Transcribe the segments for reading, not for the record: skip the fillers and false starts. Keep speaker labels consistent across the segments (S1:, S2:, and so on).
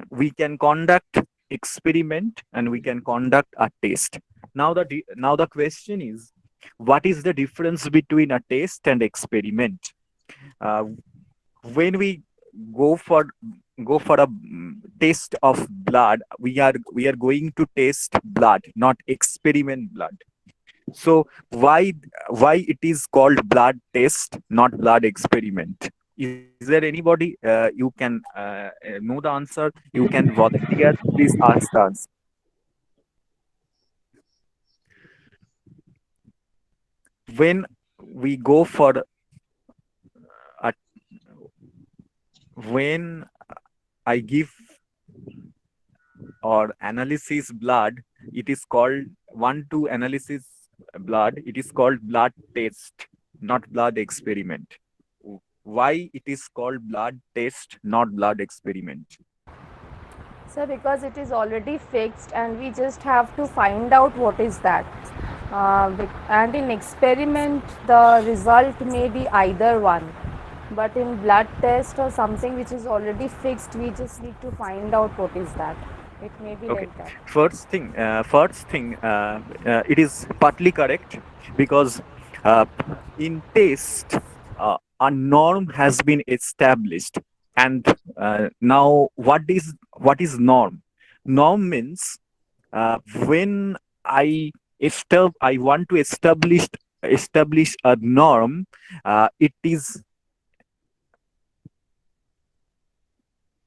S1: we can conduct experiment and we can conduct a test. Now the question is, what is the difference between a test and experiment? uh, when we go for a test of blood, we are going to test blood, not experiment blood. So why it is called blood test, not blood experiment? Is there anybody you can know the answer? You can volunteer. Please ask us. When we go for a when I give or analysis blood, it is called one to analysis blood. It is called blood test, not blood experiment. Why it is called blood test, not blood experiment?
S2: So because it is already fixed and we just have to find out what is that. And in experiment, the result may be either one. But in blood test or something which is already fixed, we just need to find out what is that. It may be
S1: Okay.
S2: like that.
S1: First thing, it is partly correct because uh, in taste, a norm has been established, and now what is norm? Norm means when I want to establish a norm. It is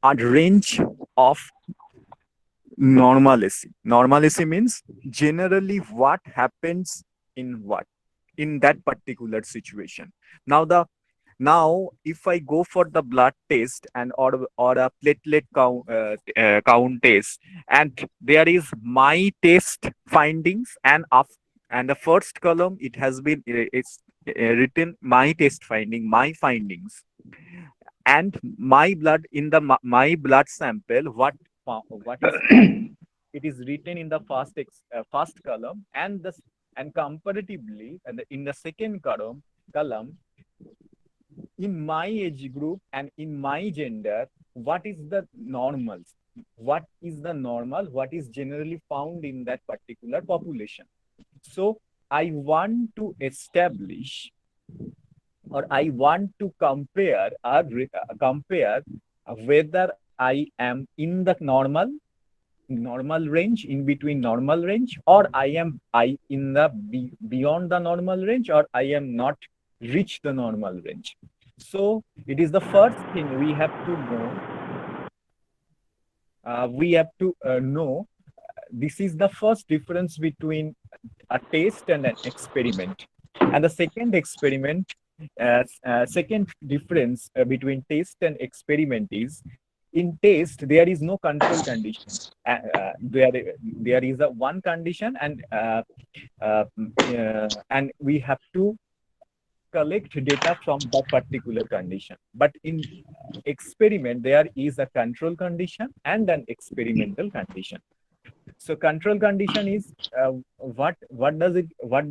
S1: a range of normalcy. Normalcy means generally what happens in what in that particular situation. Now now if I go for the blood test and or a platelet count test, and there is my test findings, and the first column it has been it's written my test finding, my findings, and my blood in the my blood sample, what is found, it is written in the first column, and comparatively, and in the second column, in my age group and in my gender, what is the normals? What is the normal? What is generally found in that particular population? So I want to establish, or I want to compare whether I am in the normal range, in between normal range, or I in the beyond the normal range, or I am not reach the normal range. So it is the first thing we have to know. We have to know this is the first difference between a test and an experiment. And the second difference between test and experiment is, in test there is no control condition. There is a one condition, and we have to collect data from that particular condition. But in experiment, there is a control condition and an experimental condition. So control condition is what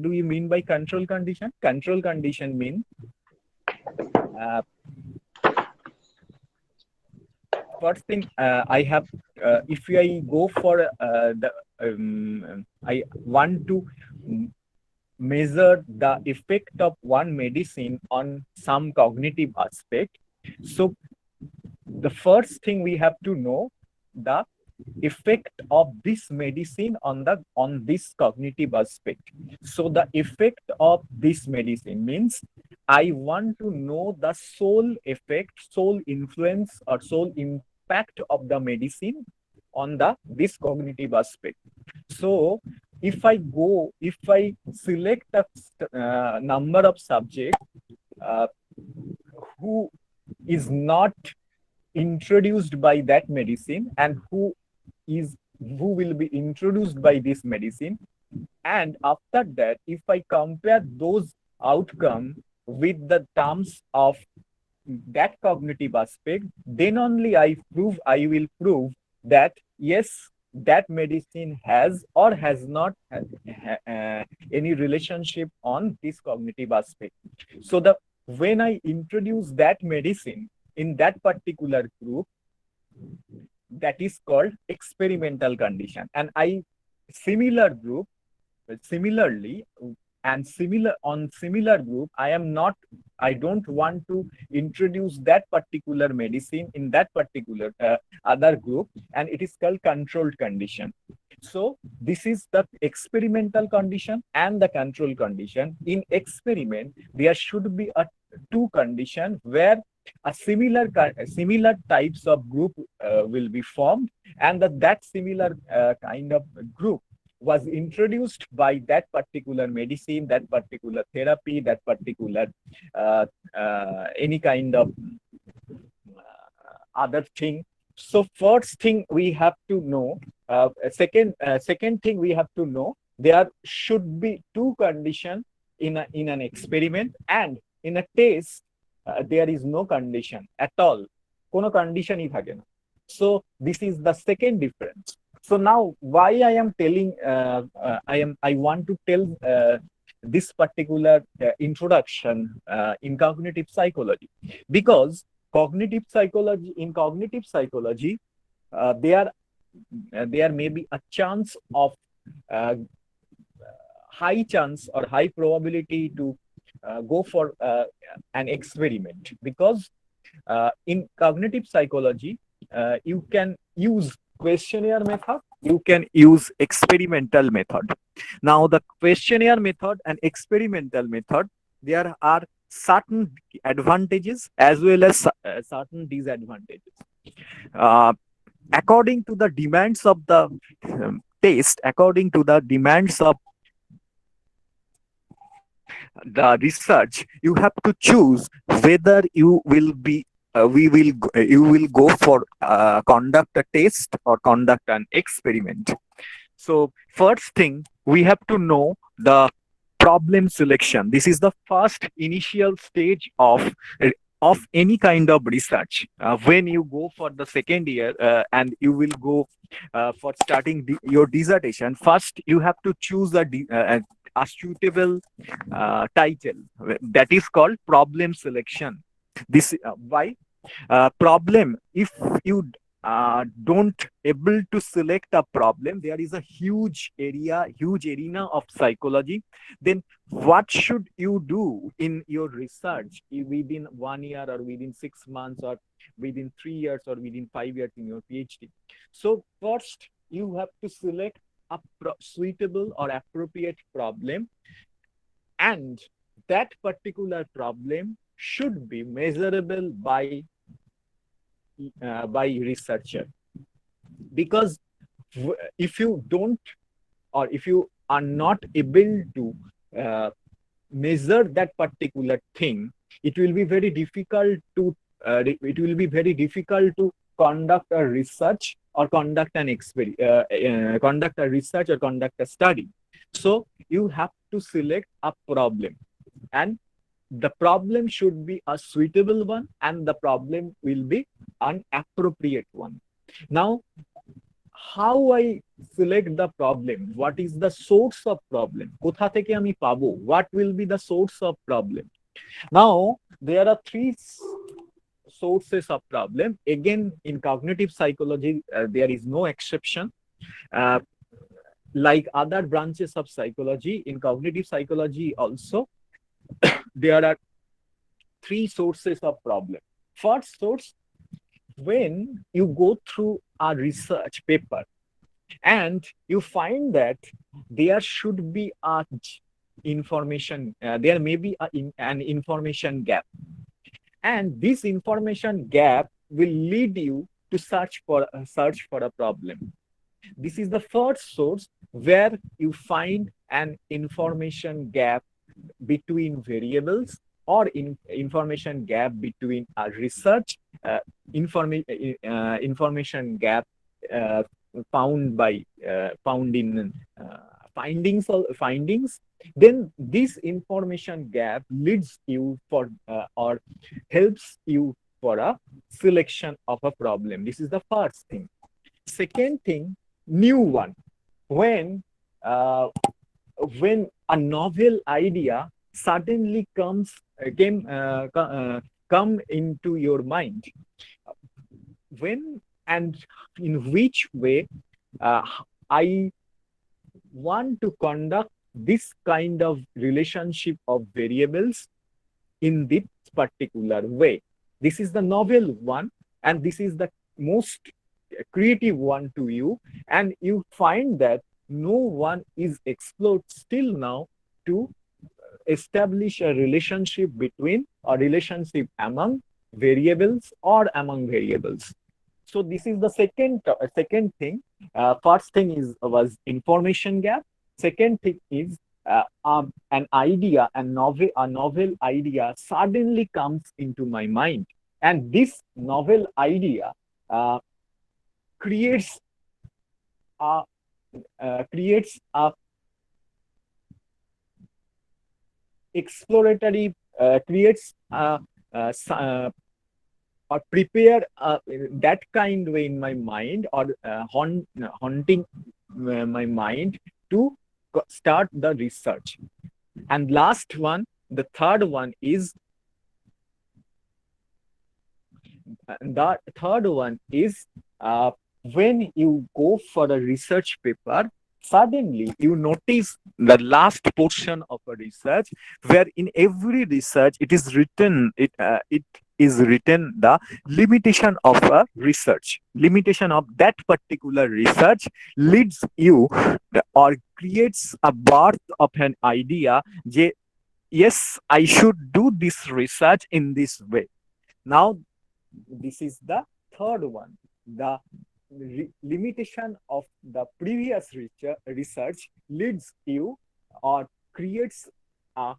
S1: do you mean by control condition? Control condition mean uh, first thing I have if I go for the I want to measure the effect of one medicine on some cognitive aspect. So the first thing we have to know the effect of this medicine on this cognitive aspect. So the effect of this medicine means I want to know the sole effect, sole influence, or sole impact of the medicine on the this cognitive aspect. So if I select a number of subjects uh, who is not introduced by that medicine, and who will be introduced by this medicine, and after that if I compare those outcome with the terms of that cognitive aspect, then only I will prove that yes, that medicine has or has not any relationship on this cognitive aspect. So the when I introduce that medicine in that particular group, that is called experimental condition. And I similar group similarly and similar group, I don't want to introduce that particular medicine in that particular other group, and it is called controlled condition. So this is the experimental condition and the control condition. In experiment there should be a two condition where a similar types of group will be formed, and that similar kind of group was introduced by that particular medicine, that particular therapy, that particular any kind of other thing. So first thing we have to know, second thing we have to know, there should be two conditions in an experiment, and in a test there is no condition at all. কোনো কন্ডিশনই থাকে না. So this is the second difference. So now why I am telling, I want to tell this particular introduction in cognitive psychology, because in cognitive psychology there may be a chance of high chance or high probability to go for an experiment, because in cognitive psychology you can use questionnaire method, you can use experimental method. Now the questionnaire method and experimental method, there are certain advantages as well as certain disadvantages. According to the demands of the test, according to the demands of the research, you have to choose whether you will be you will go for conduct a test or conduct an experiment. So first thing, we have to know the problem selection. This is the first initial stage of any kind of research. When you go for the second year and you will go for starting your dissertation, first you have to choose a suitable title, that is called problem selection. This why problem, if you don't able to select a problem, there is a huge arena of psychology. Then what should you do in your research within 1 year or within 6 months or within 3 years or within 5 years in your PhD? So first you have to select a suitable or appropriate problem, and that particular problem should be measurable by researcher. Because if you don't, or if you are not able to measure that particular thing, it will be very difficult to conduct a research or conduct an conduct a research or conduct a study. So you have to select a problem, and the problem should be a suitable one, and the problem will be an appropriate one. Now, how I select the problem? What is the source of problem? কোথা থেকে আমি পাবো? What will be the source of problem? Now, there are three sources of problem. Again, in cognitive psychology, there is no exception. Like other branches of psychology, in cognitive psychology also, there are three sources of problem. First source, when you go through a research paper and you find that there should be a information, there may be an information gap, and this information gap will lead you to search for a problem. This is the first source where you find an information gap between variables, or information gap between a research information gap found in findings. Then this information gap leads you for or helps you for a selection of a problem. This is the first thing. Second thing, new one. When a novel idea suddenly come into your mind, when and in which way uh, I want to conduct this kind of relationship of variables in this particular way. This is the novel one, and this is the most creative one to you. And you find that no one is explored still now to establish a relationship between or relationship among variables or among variables. So this is the second thing. First thing is was information gap. Second thing is an idea, a novel idea suddenly comes into my mind, and this novel idea uh, creates a creates a exploratory creates or prepare that kind way in my mind, or haunting my mind to start the research. And last one, the third one is the third one is when you go for a research paper, suddenly you notice the last portion of a research, where in every research it is written the limitation of a research. Limitation of that particular research leads you or creates a birth of an idea. Yes, I should do this research in this way. Now, this is the third one. The limitation of the previous research leads you or creates uh,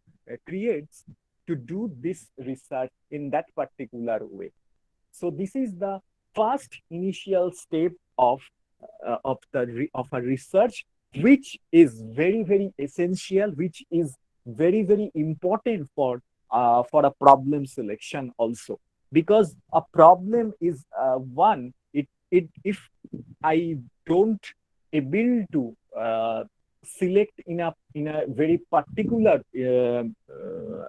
S1: creates to do this research in that particular way. So this is the first initial step of a research, which is very very essential, which is very very important for a problem selection also, because a problem is one it if I don't able to select in a very particular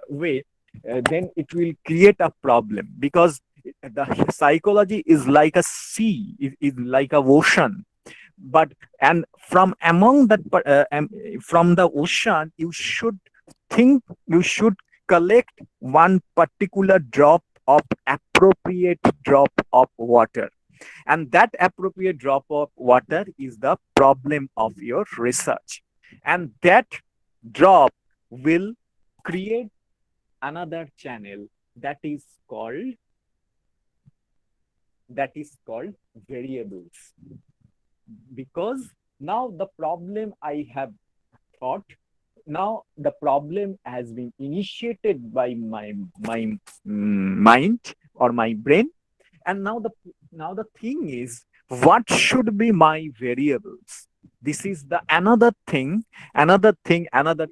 S1: way, then it will create a problem, because the psychology is like a sea, is like a ocean. But and from among that from the ocean, you should collect one particular drop of appropriate drop of water, and that appropriate drop of water is the problem of your research, and that drop will create another channel that is called variables. Because now the problem I have thought, now the problem has been initiated by my mind or my brain, and now the thing is, what should be my variables? This is the another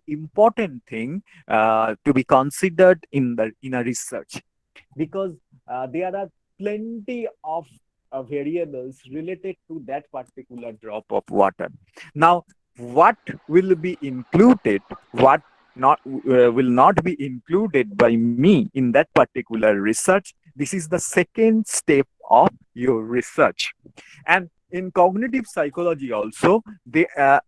S1: important thing to be considered in a research, because there are plenty of variables related to that particular drop of water. Now, what will be included, what not will not be included by me in that particular research? This is the second step of your research. And in cognitive psychology also, they are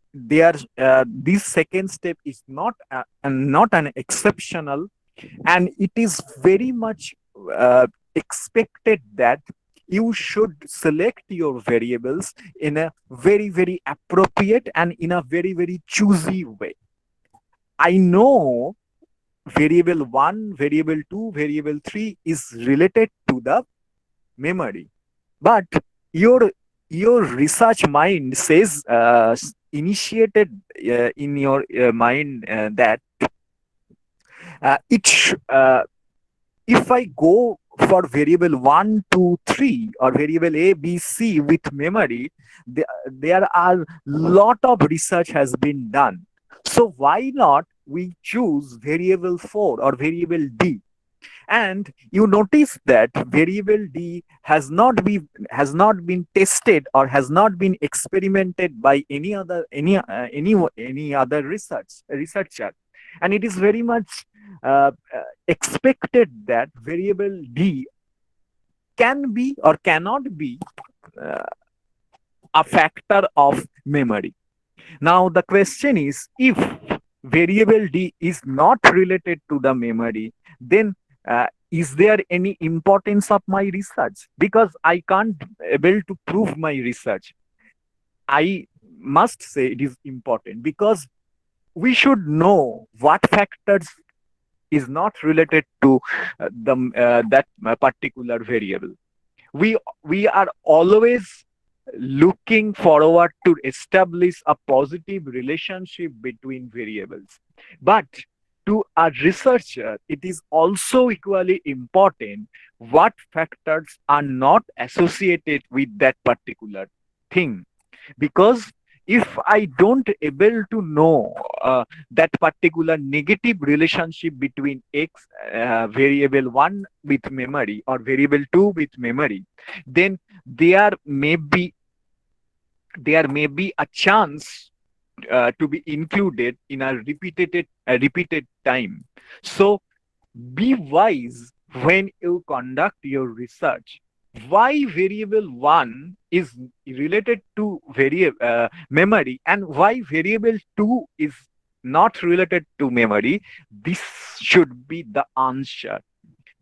S1: this second step is not an exceptional, and it is very much expected that you should select your variables in a very very appropriate and in a very very choosy way. I know variable 1, variable 2, variable 3 is related to the memory, but your research mind says initiated in your mind that if I go for variable 1, 2, 3, or variable A, B, C with memory, there are lot of research has been done. So why not we choose variable 4 or variable D? And you notice that variable D has not been tested or has not been experimented by any other researcher, and it is very much expected that variable D can be or cannot be uh, a factor of memory. Now the question is, if variable d is not related to the memory, then is there any importance of my research? Because I can't able to prove my research. I must say it is important because we should know what factors is not related to the that particular variable. We are always looking forward to establish a positive relationship between variables, but to a researcher it is also equally important what factors are not associated with that particular thing. Because if I don't able to know that particular negative relationship between x variable 1 with memory or variable 2 with memory, then there may be there may be a chance to be included in a repeated time. So be wise when you conduct your research. Why variable 1 is related to memory and why variable 2 is not related to memory? This should be the answer.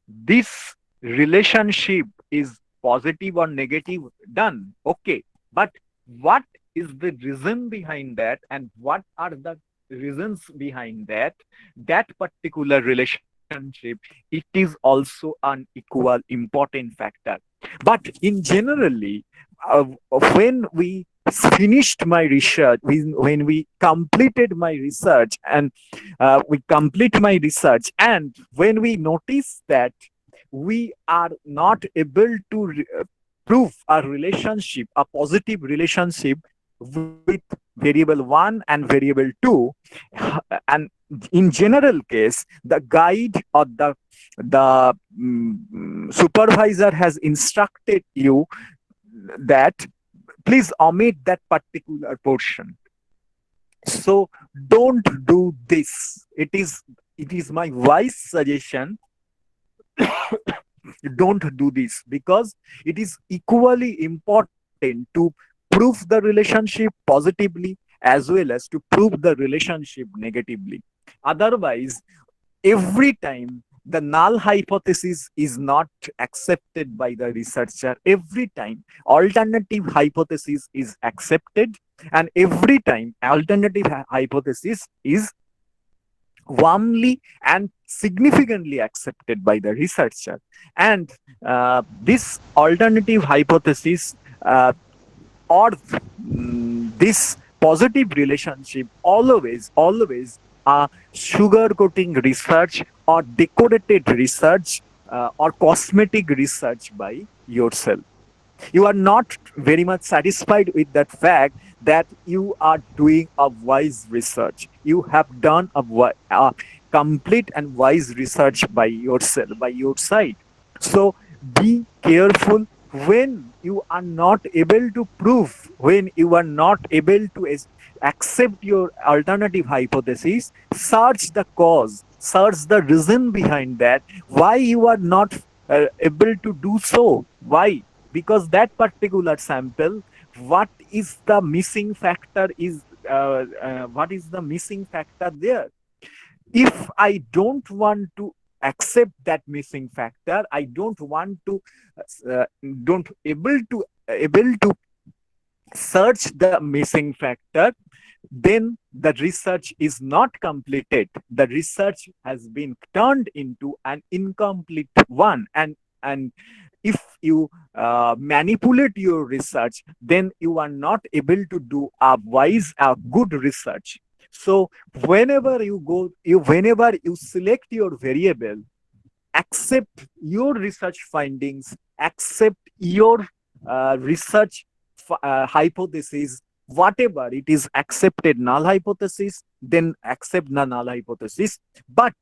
S1: This relationship is positive or negative, done, okay, but what is the reason behind that and what are the reasons behind that particular relationship, it is also an equal important factor. But in generally, uh, when we finished my research, when we completed my research and we complete my research, and when we notice that we are not able to prove a relationship, a positive relationship with variable 1 and variable 2, and in general case the guide or the supervisor has instructed you that please omit that particular portion. So don't do this. It is my wise suggestion. Don't do this because it is equally important to prove the relationship positively as well as to prove the relationship negatively. Otherwise, every time the null hypothesis is not accepted by the researcher, every time alternative hypothesis is accepted, and every time alternative hypothesis is warmly and significantly accepted by the researcher. And this alternative hypothesis or this positive relationship always sugarcoating research or decorated research or cosmetic research by yourself. You are not very much satisfied with that fact that you are doing a wise research. You have done a complete and wise research by yourself, by your side. So be careful when you are not able to prove, when you are not able to accept your alternative hypothesis. Search the cause, search the reason behind that, why you are not able to do so. Why? Because that particular sample, what is the missing factor is what is the missing factor there? If I don't want to accept that missing factor, I don't want to uh, don't able to search the missing factor, then the research is not completed. The research has been turned into an incomplete one. And if you manipulate your research, then you are not able to do a good research. So whenever you select your variable, accept your research findings, accept your research hypothesis, whatever it is, accepted null hypothesis, then accept the null hypothesis, but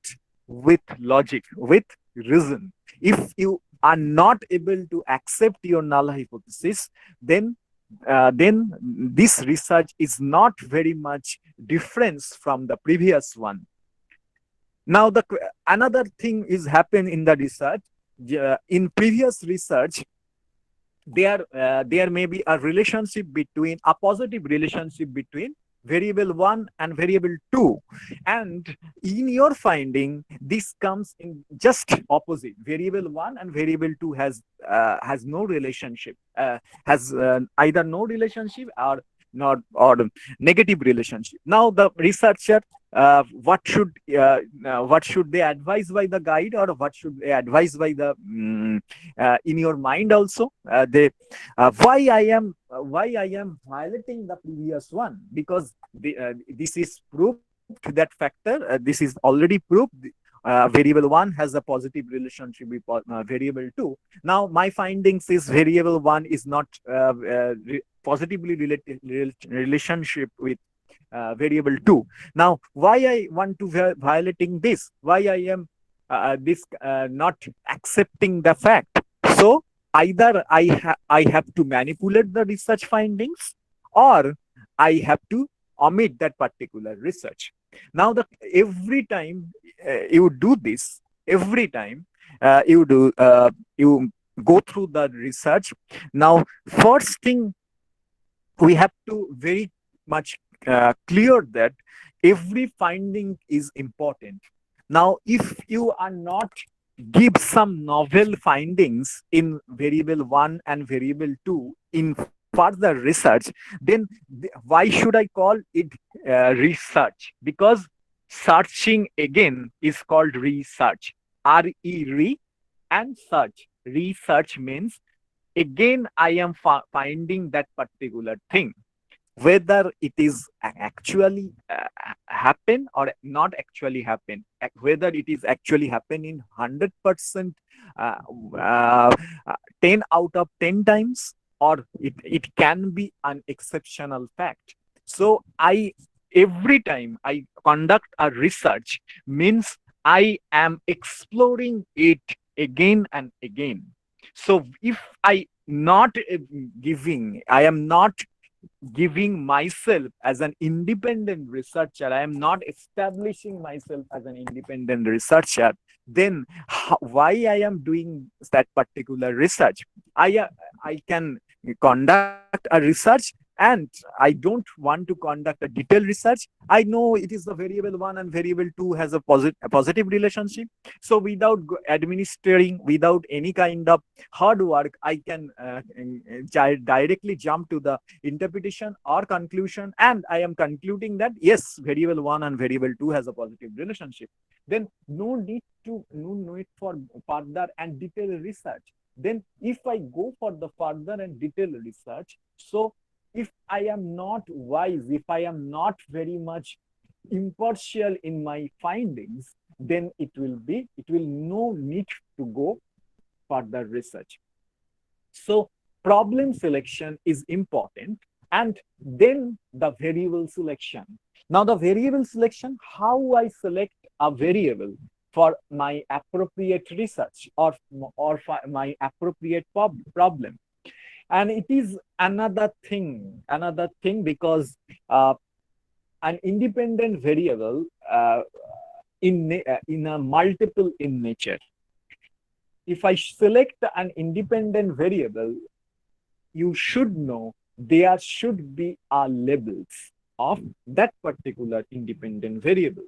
S1: with logic, with reason. If you are not able to accept your null hypothesis, then this research is not very much difference from the previous one. Now, another thing is happen in the research. In previous research, there may be a relationship between a positive relationship between variable 1 and variable 2, and in your finding this comes in just opposite. Variable 1 and variable 2 has no relationship, has either no relationship or not, or negative relationship. Now the researcher, what should they advise by the guide, or what should they advise by the in your mind also, they why I am violating the previous one, because this is proved that factor, this is already proved. Variable 1 has a positive relationship with variable 2. Now my findings is variable 1 is not positively related relationship with variable 2. Now why I want to violating this, why I am this not accepting the fact. So either I have to manipulate the research findings, or I have to omit that particular research. Now the every time you do this, every time you go through the research. Now first thing, we have to very much clear that every finding is important. Now if you are not give some novel findings in variable 1 and variable 2 in further research, then why should I call it research? Because searching again is called research. Re and search. Research means again I am finding that particular thing, whether it is actually happen or not actually happen, whether it is actually happen in 100% uh, uh, 10 out of 10 times, or it can be an exceptional fact. So I every time I conduct a research means I am exploring it again and again. So if I not giving, I am not giving myself as an independent researcher, I am not establishing myself as an independent researcher, then why I am doing that particular research? I can conduct a research, and I don't want to conduct a detailed research. I know it is the variable 1 and variable 2 has a positive relationship. So without administering, without any kind of hard work, I can directly jump to the interpretation or conclusion, and I am concluding that yes, variable 1 and variable 2 has a positive relationship. Then no need for further and detailed research. Then if I go for the further and detailed research, so if I am not wise, if I am not very much impartial in my findings, then it will no need to go further research. So problem selection is important, and then the variable selection. Now the variable selection, how I select a variable for my appropriate research, or for my appropriate problem. And it is another thing, because an independent variable in a multiple in nature. If I select an independent variable, you should know there should be a labels of that particular independent variable.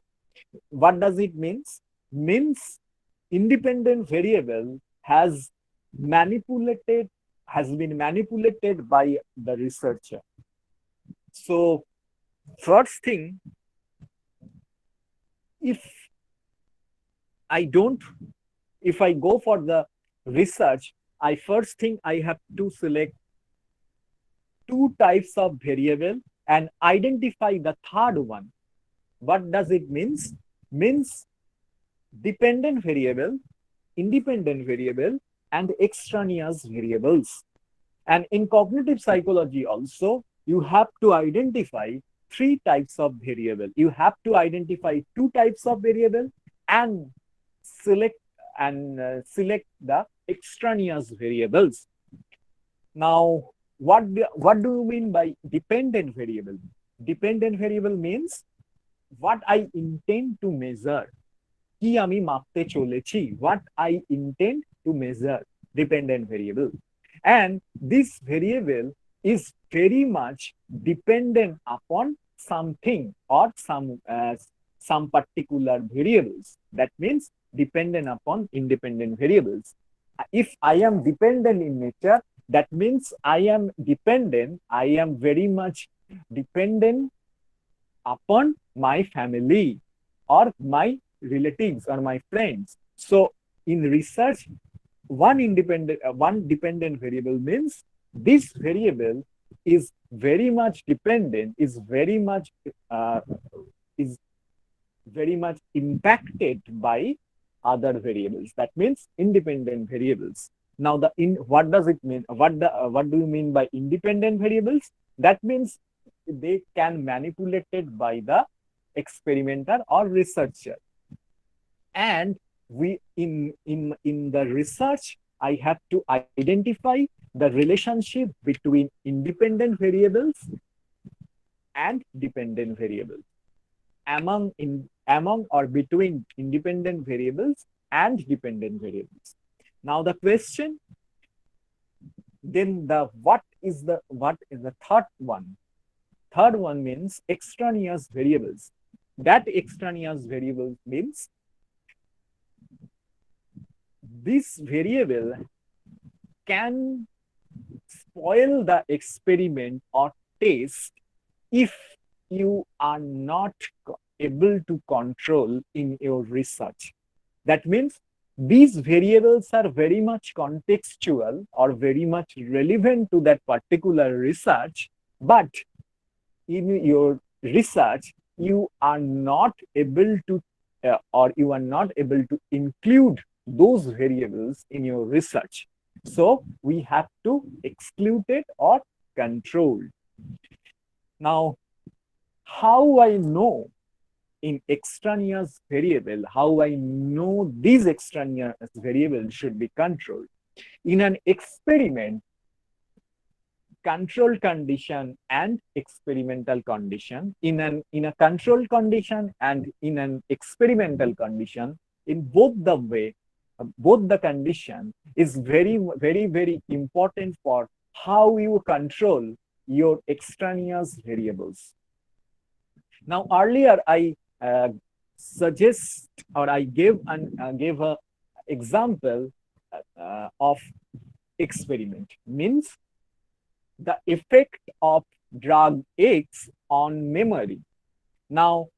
S1: What does it means? Means independent variable manipulated has been manipulated by the researcher. So first thing, if I don't if I go for the research, I first thing I have to select two types of variable and identify the third one. What does it means? Means dependent variable, independent variable, and extraneous variables. And in cognitive psychology also, you have to identify three types of variable. You have to identify two types of variable and select select the extraneous variables. Now, what do you mean by dependent variable? Dependent variable means what I intend to measure. কি আমি মাপতে চলেছি, what I intend to measure, dependent variable. and this variable is very much dependent upon something or some particular variables. That means dependent upon independent variables. If I am dependent in nature, that means I am very much dependent upon my family or my relatives or my friends. So in research, one dependent variable means this variable is very much dependent, uh, is very much impacted by other variables. That means independent variables. Now, what does it mean? What do you mean by independent variables? That means they can manipulated by the experimenter or researcher. And we in the research, I have to identify the relationship between independent variables and dependent variables, among or between independent variables and dependent variables. Now the question, then what is the third one? Third one means extraneous variables. That extraneous variable means this variable can spoil the experiment or test if you are not able to control in your research. That means these variables are very much contextual or very much relevant to that particular research, but in your research, you are not able to include those variables in your research. So we have to exclude it or control. Now, how I know in extraneous variable, how I know these extraneous variables should be controlled? In an experiment, control condition and experimental condition, in a control condition and in an experimental condition, in both the condition is very, very, very important for how you control your extraneous variables. Now, earlier I suggest, or I gave a example of experiment, means the effect of drug X on memory. Now,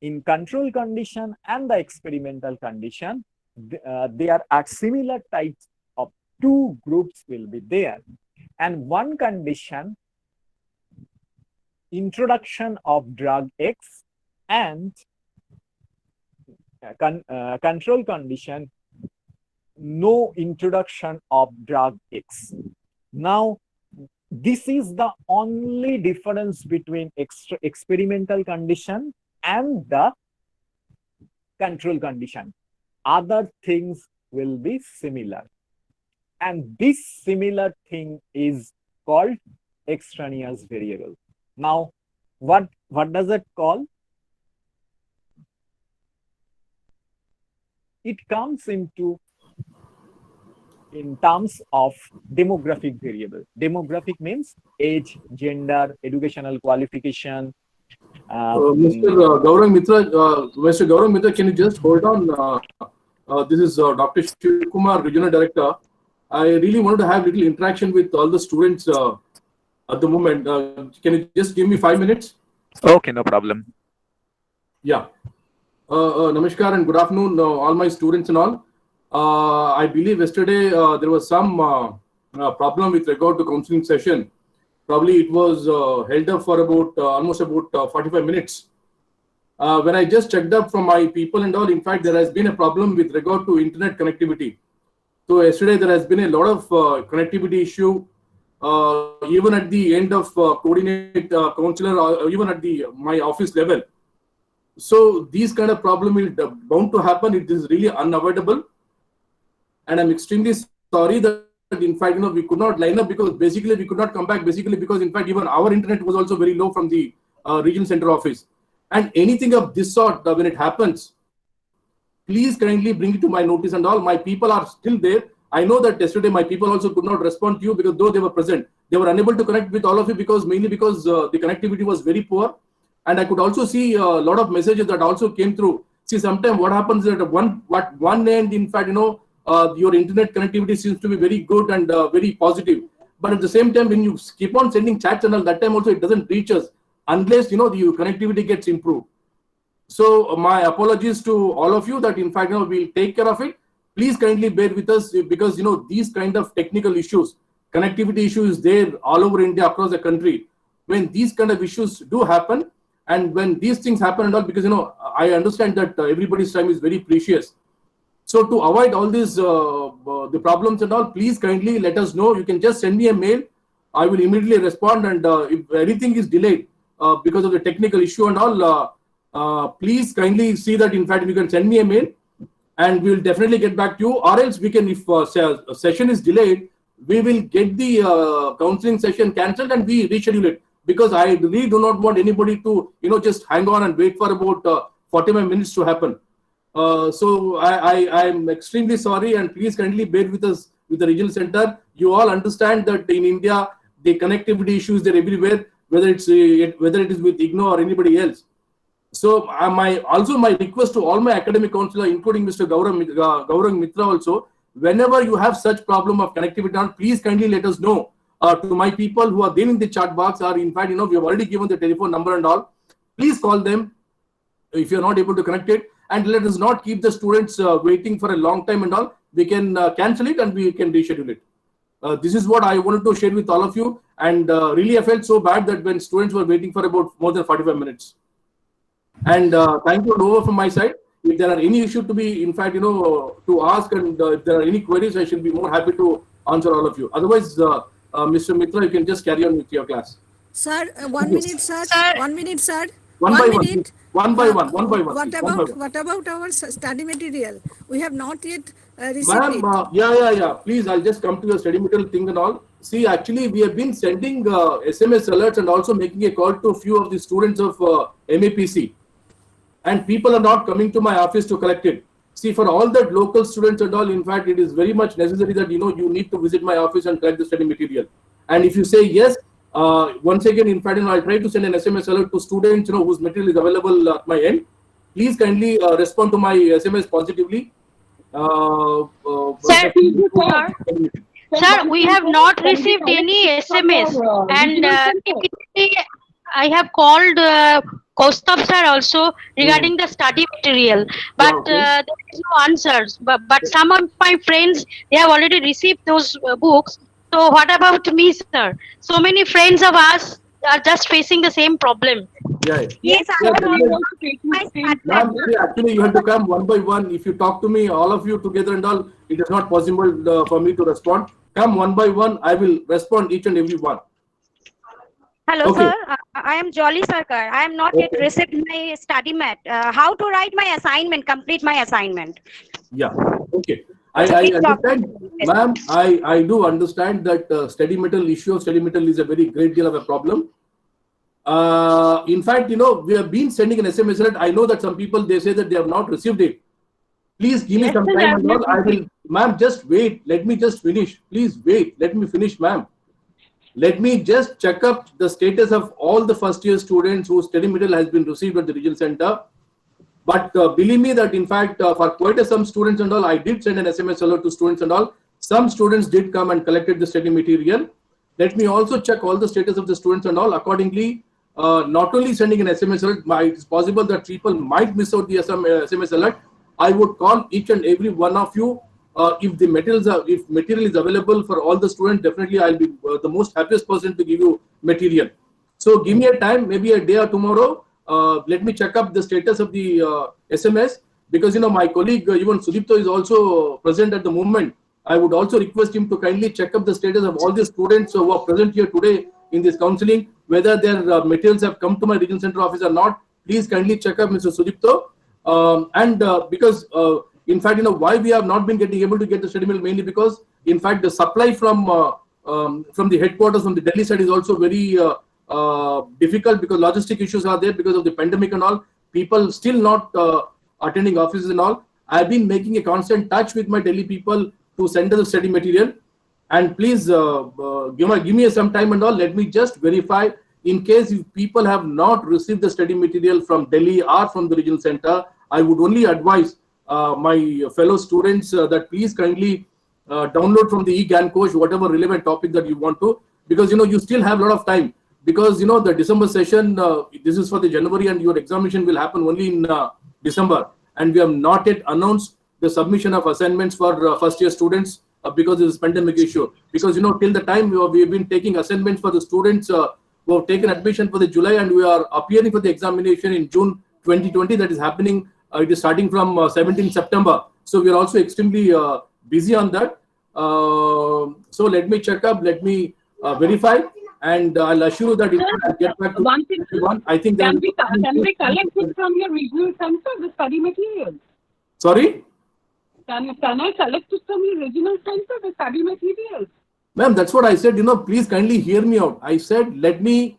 S1: in control condition and the experimental condition, there are similar types of two groups will be there. And one condition, introduction of drug X, and control condition, no introduction of drug X. Now, this is the only difference between experimental condition and the control condition. Other things will be similar. And this similar thing is called extraneous variable. Now, what does it call? It comes in terms of demographic variable. Demographic means age, gender, educational qualification.
S3: Mr. Gaurang Mitra, can you just hold on? This is Dr. Shiv Kumar, Regional Director. I really wanted to have little interaction with all the students at the moment. Can you just give me 5 minutes?
S1: Okay, no problem.
S3: Yeah. Namaskar and good afternoon, all my students and all. I believe yesterday there was some problem with regard to counseling session. Probably it was held up for almost about 45 minutes. When I just checked up from my people and all, in fact, there has been a problem with regard to internet connectivity. So yesterday there has been a lot of connectivity issue, even at the end of coordinate counselor, or even at my office level. So these kind of problem will bound to happen. It is really unavoidable, and I'm extremely sorry that in fact we could not line up, because basically we could not come back because in fact even our internet was also very low from the region center office. And anything of this sort, when it happens, please kindly bring it to my notice and all. My people are still there. I know that yesterday my people also could not respond to you because though they were present, they were unable to connect with all of you because mainly because the connectivity was very poor. And I could also see a lot of messages that also came through. See, sometimes what happens is that one end, in fact, your internet connectivity seems to be very good and very positive. But at the same time, when you keep on sending chats and all, that time also it doesn't reach us unless the connectivity gets improved. So my apologies to all of you that in fact we'll take care of it. Please kindly bear with us because these kind of technical issues, connectivity issues there all over India, across the country. When these kind of issues do happen, and when these things happen and all, because I understand that everybody's time is very precious. So to avoid all these the problems and all, please kindly let us know. You can just send me a mail. I will immediately respond. And if anything is delayed because of the technical issue and all, please kindly see that in fact you can send me a mail, and we will definitely get back to you. Or else we can, if a session is delayed, we will get the counseling session cancelled and we reschedule it. Because I really do not want anybody to just hang on and wait for about 45 minutes to happen. So I am extremely sorry, and please kindly bear with us with the regional center. You all understand that in India the connectivity issues are everywhere, whether it is with IGNO or anybody else. So my request to all my academic counselor, including Mr. Gaurang Mitra also, whenever you have such problem of connectivity, please kindly let us know. To my people who are there in the chat box, or in fact we have already given the telephone number and all. Please call them if you are not able to connect it, and let us not keep the students waiting for a long time and all. We can cancel it and we can reschedule it. This is what I wanted to share with all of you, and really I felt so bad that when students were waiting for about more than 45 minutes. And thank you over from my side. If there are any issue to be, in fact, to ask, and if there are any queries, I shall be more happy to answer all of you. Otherwise, Mr. Mitra, you can just carry on with your class.
S4: Sir, 1 minute, sir. 1 minute, sir.
S3: One by one.
S4: Minute.
S3: One by one. One by one.
S4: What about our study material? We have not yet received it.
S3: Yeah. Please, I'll just come to your study material thing and all. See, actually, we have been sending SMS alerts and also making a call to a few of the students of MAPC. And people are not coming to my office to collect it. See, for all that local students and all, in fact, it is very much necessary that you need to visit my office and collect the study material. And if you say yes, once again, in fact, I'll try to send an SMS alert to students whose material is available at my end. Please kindly respond to my SMS positively.
S5: Sir, we have not received any SMS, and I have called Kaustav sir also regarding the study material, but there is no answers. But some of my friends, they have already received those books. So what about me, sir? So many friends of us are just facing the same problem.
S3: Yes, actually, you have to come one by one. If you talk to me, all of you together and all, it is not possible for me to respond. Come one by one, I will respond each and every one.
S6: Hello, sir. I am Jolly Sarkar. I am not yet received my study mat. How to write my assignment, complete my assignment?
S3: Yeah, okay. I understand, ma'am. I do understand that study material issue, study material is a very great deal of a problem. In fact, we have been sending an SMS alert. I know that some people, they say that they have not received it. Please give me some time and all. I will, ma'am, just wait. Let me just finish. Please wait. Let me finish, ma'am. Let me just check up the status of all the first year students whose study material has been received at the regional center. But believe me that in fact, for quite some students and all, I did send an SMS alert to students and all. Some students did come and collected the study material. Let me also check all the status of the students and all. Accordingly, not only sending an SMS alert, it is possible that people might miss out the SMS alert. I would call each and every one of you. If material is available for all the students, definitely I'll be the most happiest person to give you material. So give me a time, maybe a day or tomorrow. Let me check up the status of the SMS, because my colleague even Sudipto is also present at the moment. I would also request him to kindly check up the status of all the students who are present here today in this counseling, whether their materials have come to my regional center office or not. Please kindly check up Mr. Sudipto. Because in fact, why we have not been able to get the study material, mainly because in fact the supply from the headquarters, from the Delhi side, is also very difficult, because logistic issues are there because of the pandemic and all. People still not attending offices and all. I've been making a constant touch with my Delhi people to send us the study material. And please give me some time and all. Let me just verify. In case if people have not received the study material from Delhi or from the regional center, I would only advise my fellow students that please kindly download from the eGyan coach whatever relevant topic that you want to, because you still have a lot of time, because the December session, this is for the January, and your examination will happen only in December, and we have not yet announced the submission of assignments for first year students because this is pandemic issue. Because till the time we have been taking assignments for the students who have taken admission for the July, and we are appearing for the examination in June 2020. That is happening. It is starting from 17 September. So we are also extremely busy on that. So let me check up. Let me verify. And I'll assure you that it will get back to everyone. I think
S7: can we collect it from your regional center, the study materials?
S3: Sorry?
S7: Can I collect it from your regional center, the study materials?
S3: Ma'am, that's what I said. Please kindly hear me out. I said, let me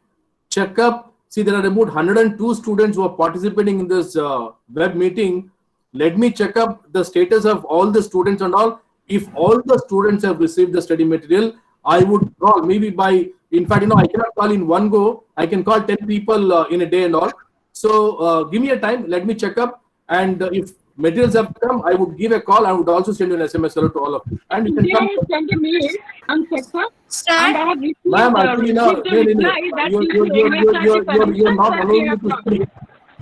S3: check up. See, there are about 102 students who are participating in this web meeting. Let me check up the status of all the students and all. If all the students have received the study material, I would call maybe by, in fact, I cannot call in one go. I can call 10 people in a day and all. So give me a time. Let me check up. And if materials have come, I would give a call. I would also send you an SMS to all of you. And you can come.
S7: Send a mail and check up. And I have received
S3: Ma'am, actually, now, you're not allowing me to speak.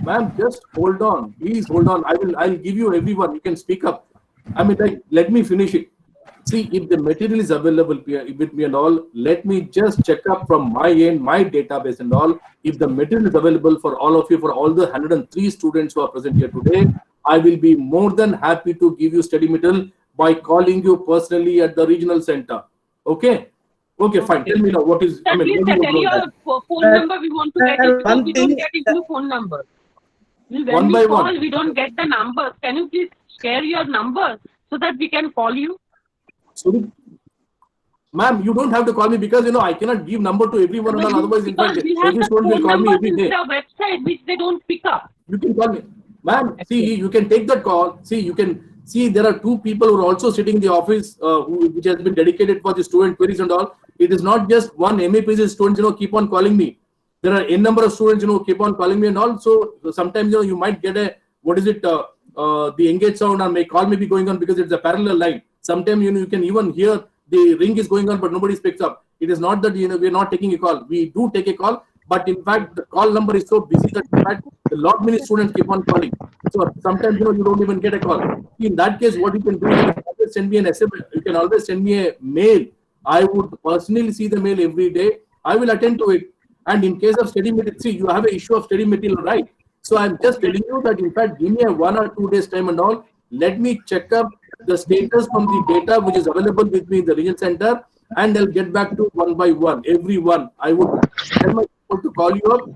S3: Ma'am, just hold on. Please hold on. I'll give you everyone. You can speak up. I mean, let me finish it. See, if the material is available with me and all, let me just check up from my end, my database and all. If the material is available for all of you, for all the 103 students who are present here today, I will be more than happy to give you study material by calling you personally at the regional center. Okay? Okay, fine. Tell me now what is.
S7: At least tell your phone number. We want to get it because we don't get into phone number. When we call, we don't get the numbers. Can you please share your numbers so that we can call you?
S3: Sorry, ma'am, you don't have to call me because I cannot give number to everyone and all. Otherwise, in fact, every student will call me every day.
S7: The website which they don't pick up.
S3: You can call me, ma'am. See, you can take that call. See, you can see there are two people who are also sitting in the office, which has been dedicated for the student queries and all. It is not just one MAPC students, keep on calling me. There are n number of students, keep on calling me and all. So sometimes, you might get a, the engage sound, and my call may be going on because it's a parallel line. Sometimes, you can even hear the ring is going on, but nobody picks up. It is not that, we're not taking a call. We do take a call, but in fact, the call number is so busy that in fact, a lot many students keep on calling. So sometimes, you don't even get a call. In that case, what you can do is you can always send me an SMS. You can always send me a mail. I would personally see the mail every day. I will attend to it. And in case of study material, see, you have an issue of study material, right? So I'm just telling you that, in fact, give me a 1 or 2 days time and all. Let me check up the status from the data which is available with me in the region center, and I'll get back to one by one, everyone. I would tell my people to call you up.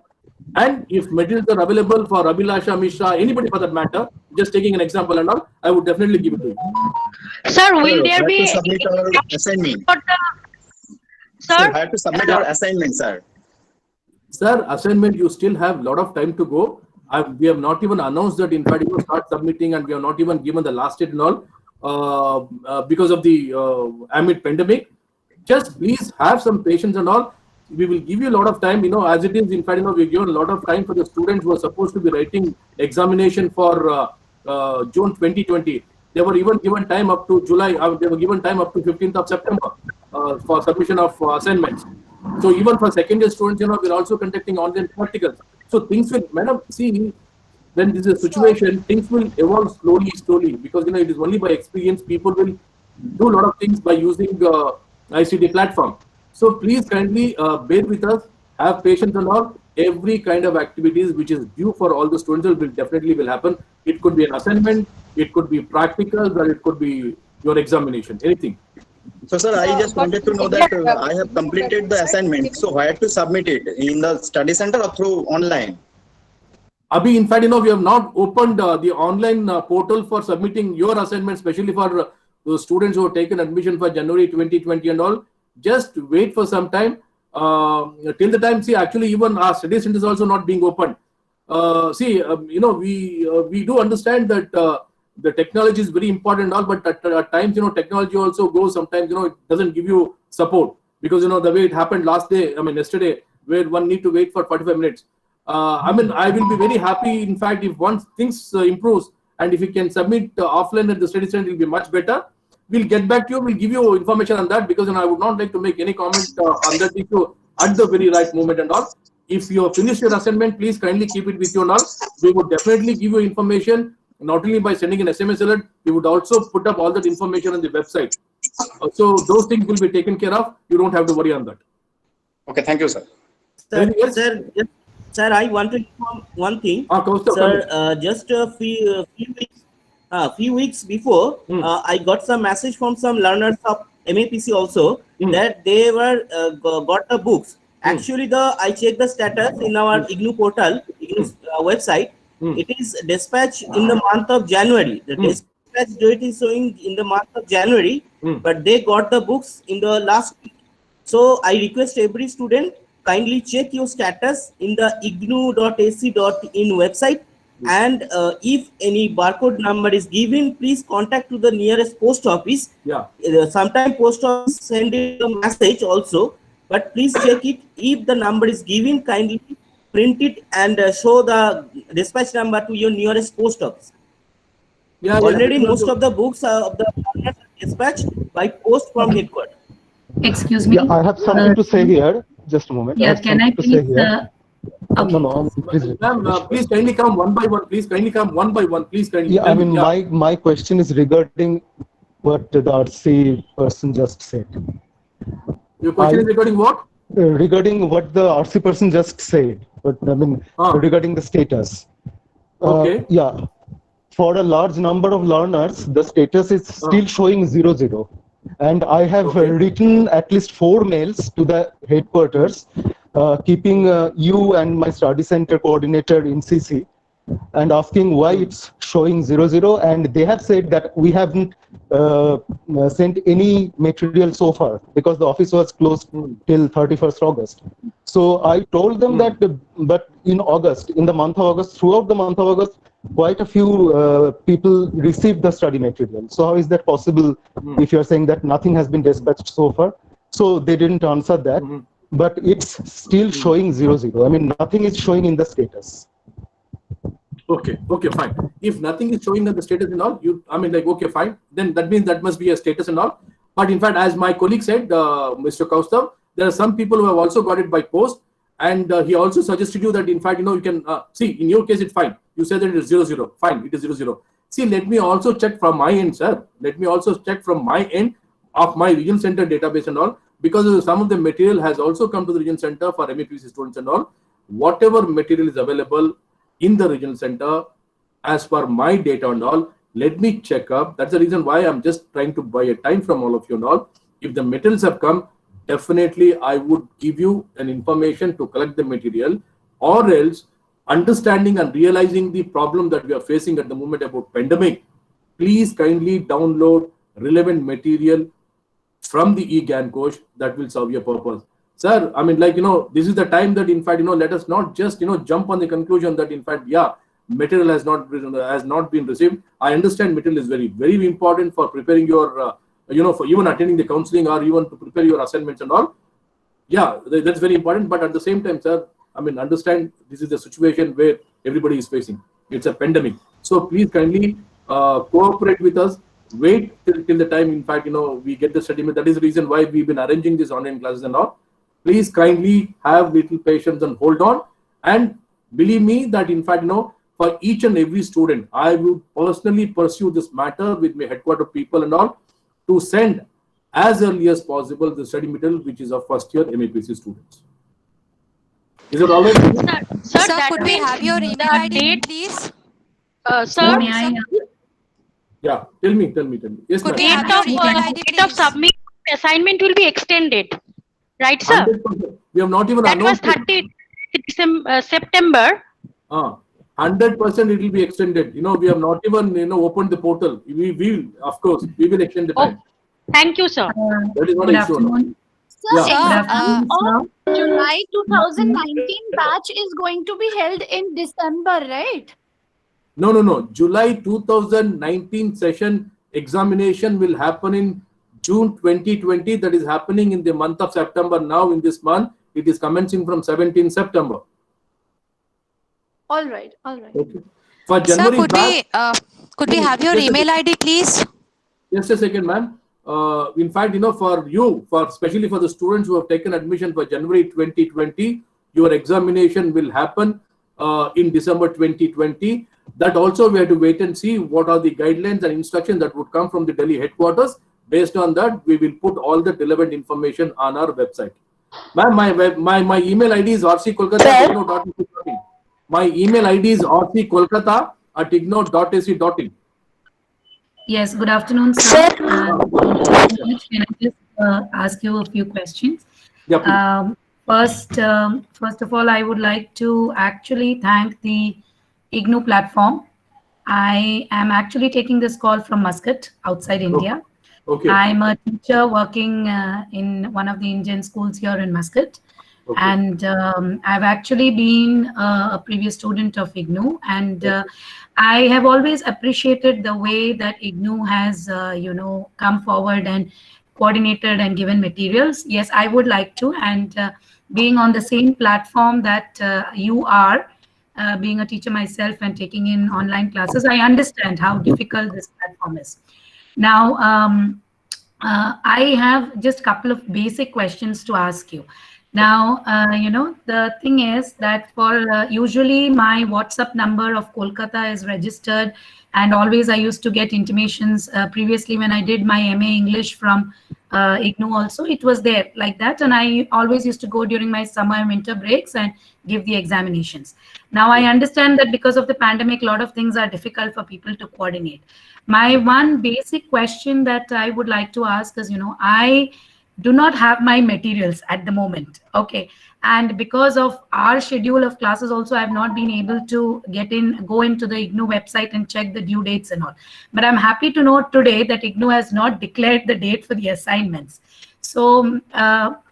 S3: And if materials are available for Abhilasha, Mishra, anybody for that matter, just taking an example and all, I would definitely give it to you.
S5: Sir, will there be
S8: submit our assignment?
S5: Sir,
S8: I have to submit our assignment, sir.
S3: Sir, assignment, you still have a lot of time to go. We have not even announced that, in fact, you start submitting, and we have not even given the last date and all because of the amid pandemic. Just please have some patience and all. We will give you a lot of time, as it is. In fact, we've given a lot of time for the students who are supposed to be writing examination for June 2020. They were even given time up to July. They were given time up to 15th of September for submission of assignments. So even for second year students, we're also conducting online practicals. So things will, madam, see, when this is a situation, things will evolve slowly, because it is only by experience people will do a lot of things by using ICT platform. So please kindly bear with us, have patience and all. Every kind of activities which is due for all the students will definitely happen. It could be an assignment, it could be practicals, or it could be your examination, anything.
S8: So, sir, I just wanted to know that I have completed the assignment. So, where to submit it? In the study center or through online?
S3: Abhi, in fact, we have not opened the online portal for submitting your assignment, especially for the students who have taken admission for January 2020 and all. Just wait for some time. Till the time, see, actually, even our study center is also not being opened. We do understand that the technology is very important and all, but at times, technology also goes, sometimes, it doesn't give you support, because, the way it happened last day, yesterday, where one need to wait for 45 minutes. I will be very happy, in fact, if once things improves, and if you can submit offline at the study center, it will be much better. We'll get back to you. We'll give you information on that, because I would not like to make any comment on that issue at the very right moment and all. If you have finished your assignment, please kindly keep it with you and all. We would definitely give you information, not only by sending an SMS alert, we would also put up all that information on the website. So those things will be taken care of. You don't have to worry on that.
S8: Okay, thank you, sir.
S9: Sir, I want to inform one thing. Sir, just a few weeks before, I got some message from some learners of MAPC also that they were got the books. Actually, I checked the status in our IGNOU portal, IGNOU website. It is dispatched in the month of January. The dispatch date is showing in the month of January, but they got the books in the last week. So I request every student, kindly check your status in the ignou.ac.in website, and if any barcode number is given, please contact to the nearest post office. Sometimes post office send a message also, but please check it. If the number is given, kindly print it and show the dispatch number to your nearest post office. Already most of the books of the dispatched by post from headquarters.
S10: Excuse me.
S11: Yeah, I have something to say here. Just a moment.
S10: Yeah, can I please? Okay.
S3: No, please kindly come one by one. Please kindly come one by one. Please kindly.
S11: Yeah, my question is regarding what the RC person just said.
S3: Your question is regarding what?
S11: Regarding what the RC person just said, but regarding the status.
S3: Okay.
S11: Yeah, for a large number of learners, the status is still showing 00. And I have written at least 4 mails to the headquarters, keeping you and my study center coordinator in CC, and asking why it's showing 00. And they have said that we haven't sent any material so far, because the office was closed till 31st August. So I told them that, but in August, in the month of August, throughout the month of August, quite a few people received the study material. So how is that possible if you're saying that nothing has been dispatched so far? So they didn't answer that, but it's still showing 00. Nothing is showing in the status.
S3: Okay, fine. If nothing is showing in the status and all, okay, fine. Then that means that must be a status and all. But in fact, as my colleague said, Mr. Kaustav, there are some people who have also got it by post. And he also suggested you that, in fact, you can see, in your case, it's fine. You said that it is 00. Fine, it is 00. See, let me also check from my end, sir. Let me also check from my end of my region center database and all, because some of the material has also come to the region center for MAPC students and all. Whatever material is available in the regional center, as per my data and all, let me check up. That's the reason why I'm just trying to buy a time from all of you and all. If the materials have come, definitely I would give you an information to collect the material, or else understanding and realizing the problem that we are facing at the moment about pandemic, please kindly download relevant material from the e-GAN coach that will serve your purpose. Sir, this is the time that, in fact, let us not just, jump on the conclusion that, in fact, material has not been received. I understand material is very, very important for preparing your for even attending the counseling, or even to prepare your assignments and all. Yeah, that's very important. But at the same time, sir, understand this is the situation where everybody is facing. It's a pandemic. So please kindly cooperate with us. Wait till the time, in fact, we get the study. That is the reason why we've been arranging these online classes and all. Please kindly have little patience and hold on. And believe me that, in fact, for each and every student, I would personally pursue this matter with my headquarter people and all, to send as early as possible the study material, which is of first year MAPC students. Is it all right?
S12: Sir, could we have your email ID, please?
S5: Sir,
S10: May I?
S3: Yeah, tell me. Yes,
S12: Could we
S3: ma'am.
S12: have your email ID,
S5: date of
S12: please?
S5: submit assignment will be extended, right, sir?
S3: 100%. We have not even
S5: That was
S3: announced
S5: 30 September.
S3: 100% it will be extended. We have not even opened the portal. We will, of course, we will extend the time.
S5: Thank you, sir.
S3: That is not an issue.
S13: Sir, July 2019 batch is going to be held in December, right?
S3: No. July 2019 session examination will happen in June 2020. That is happening in the month of September. Now in this month, it is commencing from 17 September.
S12: All right.
S3: Okay. For
S12: Sir,
S3: January
S12: could we have your email ID, please?
S3: Just a second, ma'am. In fact, for you, especially for the students who have taken admission for January 2020, your examination will happen in December 2020. That also we have to wait and see what are the guidelines and instructions that would come from the Delhi headquarters. Based on that, we will put all the relevant information on our website. Ma'am, my email ID is rckolkata@ignore.ac.in. My email ID is rckolkata@ignore.ac.in.
S10: Yes, good afternoon, sir. Can I just ask you a few questions?
S3: Yeah, please.
S10: First of all, I would like to actually thank the IGNOU platform. I am actually taking this call from Muscat, outside India.
S3: Okay.
S10: I'm a teacher working in one of the Indian schools here in Muscat.
S3: Okay.
S10: And I've actually been a previous student of IGNOU, and I have always appreciated the way that IGNOU has, come forward and coordinated and given materials. Yes, I would like to, and being on the same platform that you are, being a teacher myself and taking in online classes, I understand how difficult this platform is. Now, I have just a couple of basic questions to ask you. Now, the thing is that for usually my WhatsApp number of Kolkata is registered, and always I used to get intimations previously when I did my MA English from IGNOU also, it was there like that. And I always used to go during my summer and winter breaks and give the examinations. Now, I understand that because of the pandemic, a lot of things are difficult for people to coordinate. My one basic question that I would like to ask is, I do not have my materials at the moment. Okay. And because of our schedule of classes also, I have not been able to go into the IGNOU website and check the due dates and all. But I'm happy to note today that IGNOU has not declared the date for the assignments. So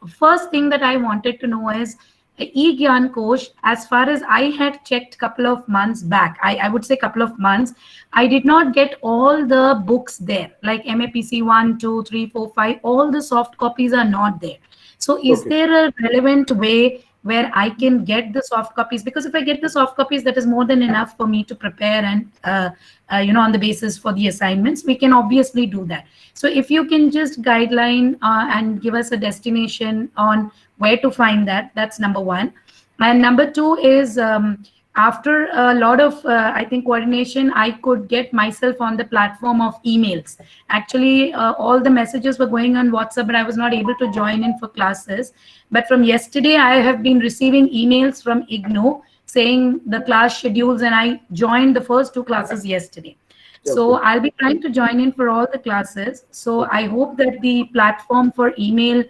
S10: first thing that I wanted to know is, eGyan Kosh, as far as I had checked couple of months back, I would say couple of months, I did not get all the books there, like MAPC 1, 2, 3, 4, 5, all the soft copies are not there. So is there a relevant way where I can get the soft copies? Because if I get the soft copies, that is more than enough for me to prepare and, on the basis for the assignments, we can obviously do that. So if you can just guideline and give us a destination on where to find that, that's number one. And number two is, after a lot of, I think, coordination, I could get myself on the platform of emails. Actually, all the messages were going on WhatsApp, but I was not able to join in for classes. But from yesterday, I have been receiving emails from IGNOU saying the class schedules, and I joined the first 2 classes yesterday. So I'll be trying to join in for all the classes. So I hope that the platform for email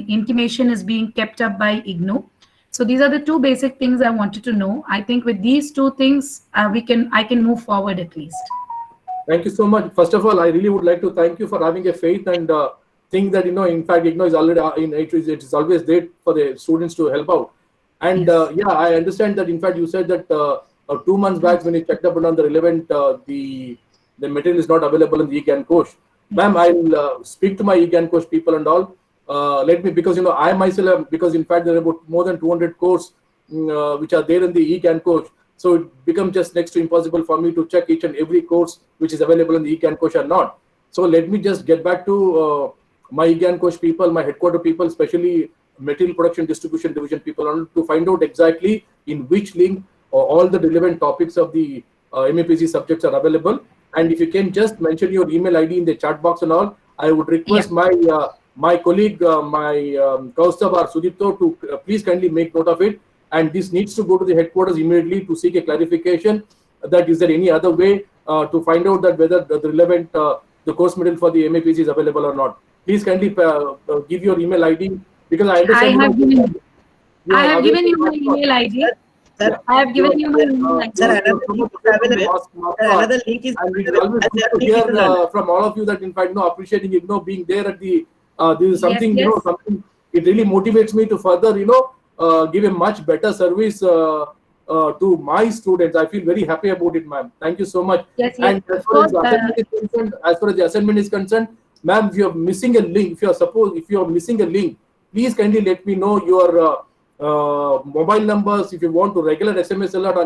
S10: intimation is being kept up by IGNOU. So these are the 2 basic things I wanted to know. I think with these 2 things, I can move forward at least.
S3: Thank you so much. First of all, I really would like to thank you for having a faith and think that, in fact, IGNOU is already it is always there for the students to help out. And yeah, I understand that. In fact, you said that 2 months back when you checked up on the relevant, the material is not available in the eGyan Kosh. Ma'am, I'll speak to my eGyan Kosh people and all. Let me, because I myself, because in fact there are about more than 200 courses which are there in the eGyan Kosh. So it becomes just next to impossible for me to check each and every course which is available in the eGyan Kosh or not. So let me just get back to my eGyan Kosh people, my headquarter people, especially material production distribution division people, to find out exactly in which link all the relevant topics of the MAPC subjects are available. And if you can just mention your email ID in the chat box and all, I would request my colleague, my Kaustav or Sudipto to please kindly make note of it. And this needs to go to the headquarters immediately to seek a clarification that is there any other way to find out that whether the relevant the course material for the MAPC is available or not. Please kindly give your email ID, because I understand.
S10: I have given you my email ID. I have given you my email ID.
S3: Another link is available. From all of you that in fact appreciating IGNOU being there at the this is something something it really motivates me to further give a much better service to my students. I feel very happy about it, ma'am. Thank you so much.
S10: Yes, yes.
S3: And as far as the assignment is concerned, ma'am, if you're missing a link, if you're missing a link, please kindly let me know your mobile numbers. If you want to regular SMS alert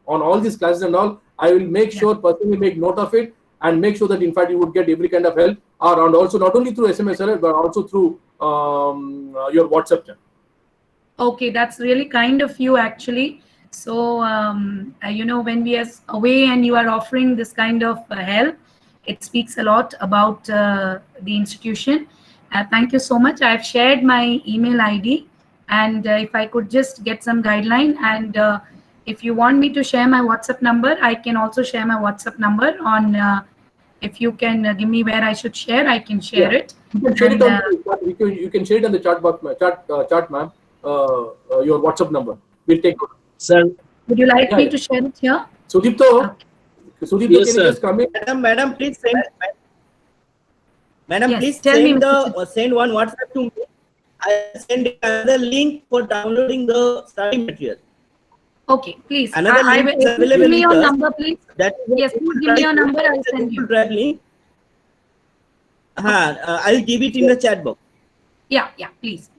S3: on all these classes and all, I will make sure personally make note of it and make sure that in fact you would get every kind of help, and also not only through SMS alert but also through your WhatsApp chat.
S10: Okay, that's really kind of you actually. So, when we are away and you are offering this kind of help, it speaks a lot about the institution. Thank you so much. I've shared my email ID, and if I could just get some guideline, and if you want me to share my WhatsApp number, I can also share my WhatsApp number on. If you can give me where I should share, I can share it.
S3: You can share it on you can share it on the chat box, chat, ma'am. Your WhatsApp number. We'll take it.
S9: Sir,
S10: would you like me to share it here?
S3: Sudipto, Sudipto,
S9: yes,
S3: can you just come in?
S9: Madam, please send. Madam,
S10: Yes,
S9: please
S10: tell me,
S9: send one WhatsApp to me. I send another link for downloading the study material.
S10: Okay, please.
S9: Another link is available.
S10: Give me your number, please.
S9: That
S10: yes, please give me your number. I'll send you.
S9: Link. I'll give it in the chat box.
S10: Yeah, please.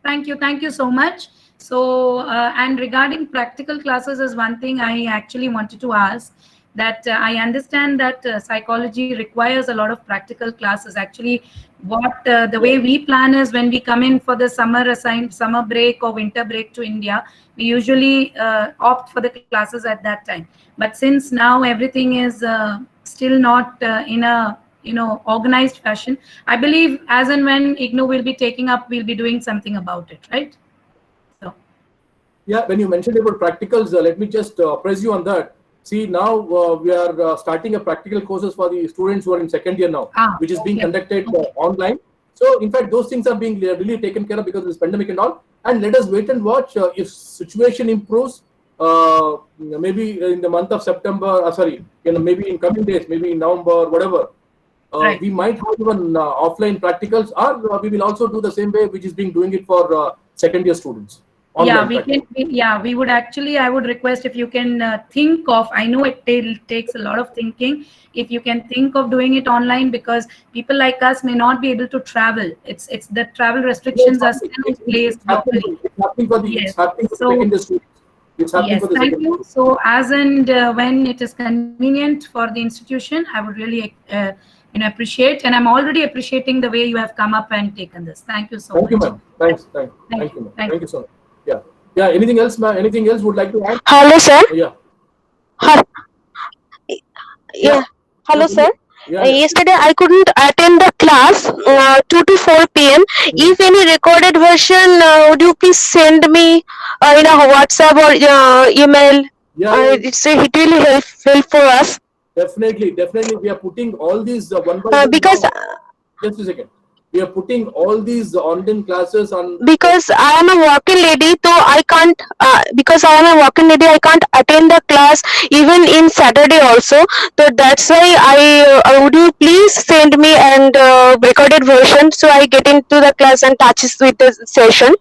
S10: Thank you so much. So, and regarding practical classes is one thing I actually wanted to ask, that I understand that psychology requires a lot of practical classes. Actually, what the way we plan is when we come in for the summer break or winter break to India, we usually opt for the classes at that time. But since now everything is still not in a organized fashion, I believe as and when IGNOU will be taking up, we'll be doing something about it, right? So
S3: yeah, when you mentioned about practicals, let me just press you on that. See, now we are starting a practical courses for the students who are in second year now, which is being conducted online. So in fact, those things are being really taken care of because of this pandemic and all. And let us wait and watch. If situation improves, maybe in the month of September, maybe in coming days, maybe in November, whatever, we might have even offline practicals, or we will also do the same way which is being doing it for second year students.
S10: We would actually, I would request if you can think of, I know it takes a lot of thinking, if you can think of doing it online, because people like us may not be able to travel. It's the travel restrictions are still in place locally.
S3: It's happening for the second year students. It's happening for the
S10: thank you. So as and when it is convenient for the institution, I would really appreciate, and I'm already appreciating the way you have come up and taken this. Thank you so much.
S3: Thank you, ma'am. Thank you, ma'am. Thank you so much. Yeah. Anything else, ma'am? Anything else would like to add?
S14: Hello, sir.
S3: Yeah.
S14: Hello, sir.
S3: Yeah.
S14: Yesterday I couldn't attend the class 2 to 4 p.m. If any recorded version, would you please send me in a WhatsApp or email? It really helpful for us.
S3: Definitely. We are putting all these one by one.
S14: Because
S3: just a second. We are putting all these online classes on.
S14: Because I am a working lady, so I can't. I can't attend the class even in Saturday also. So that's why I would you please send me and recorded version so I get into the class and touches with the session.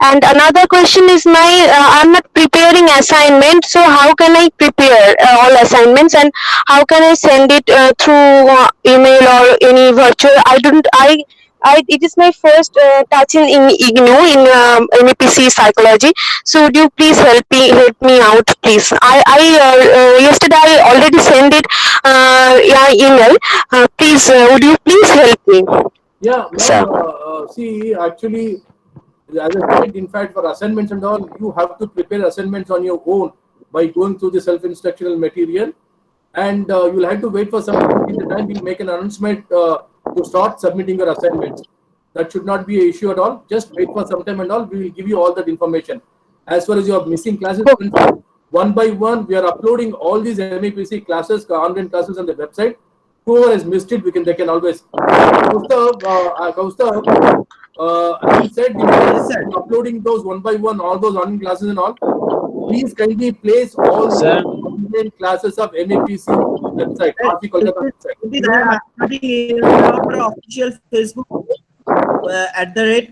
S14: And another question is I'm not preparing assignment. So how can I prepare all assignments, and how can I send it through email or any virtual? It is my first touch in IGNOU in MPC psychology. So would you please help me out, please? Yesterday I already sent it email. Please, would you please help me?
S3: Yeah, see, actually, as I said, in fact, for assignments and all, you have to prepare assignments on your own by going through the self-instructional material, and you'll have to wait for some time. In the time, we'll make an announcement to start submitting your assignments. That should not be an issue at all. Just wait for some time and all. We will give you all that information. As far as your missing classes, one by one, we are uploading all these MAPC classes, online classes on the website. Whoever has missed it, they can always. Kaustav, as you said, uploading those one by one, all those online classes and all. Please kindly place all the online classes of MAPC website.
S9: Official Facebook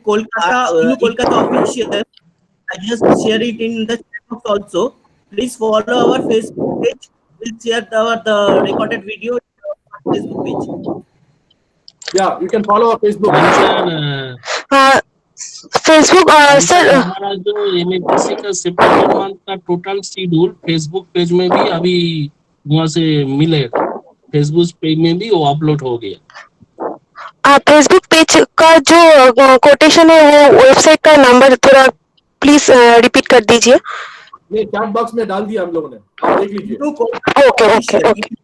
S9: @Kolkata official. I just share it in the chat box also. please follow our Facebook page. We'll share the recorded video on our Facebook page.
S3: Yeah, you can follow our Facebook.
S14: Facebook
S15: sir
S14: sir.
S15: हमारा जो एमएपीसी का सितंबर month का total schedule Facebook page में भी अभी वहां से मिलेगा। फेसबुक पेज में भी वो अपलोड हो गया।
S14: फेसबुक पेज का जो कोटेशन है वो वेबसाइट का नंबर थोड़ा प्लीज रिपीट कर दीजिए।
S3: ये चैट बॉक्स में डाल दिया हम लोगों ने, आप देख लीजिए।
S14: Okay okay okay.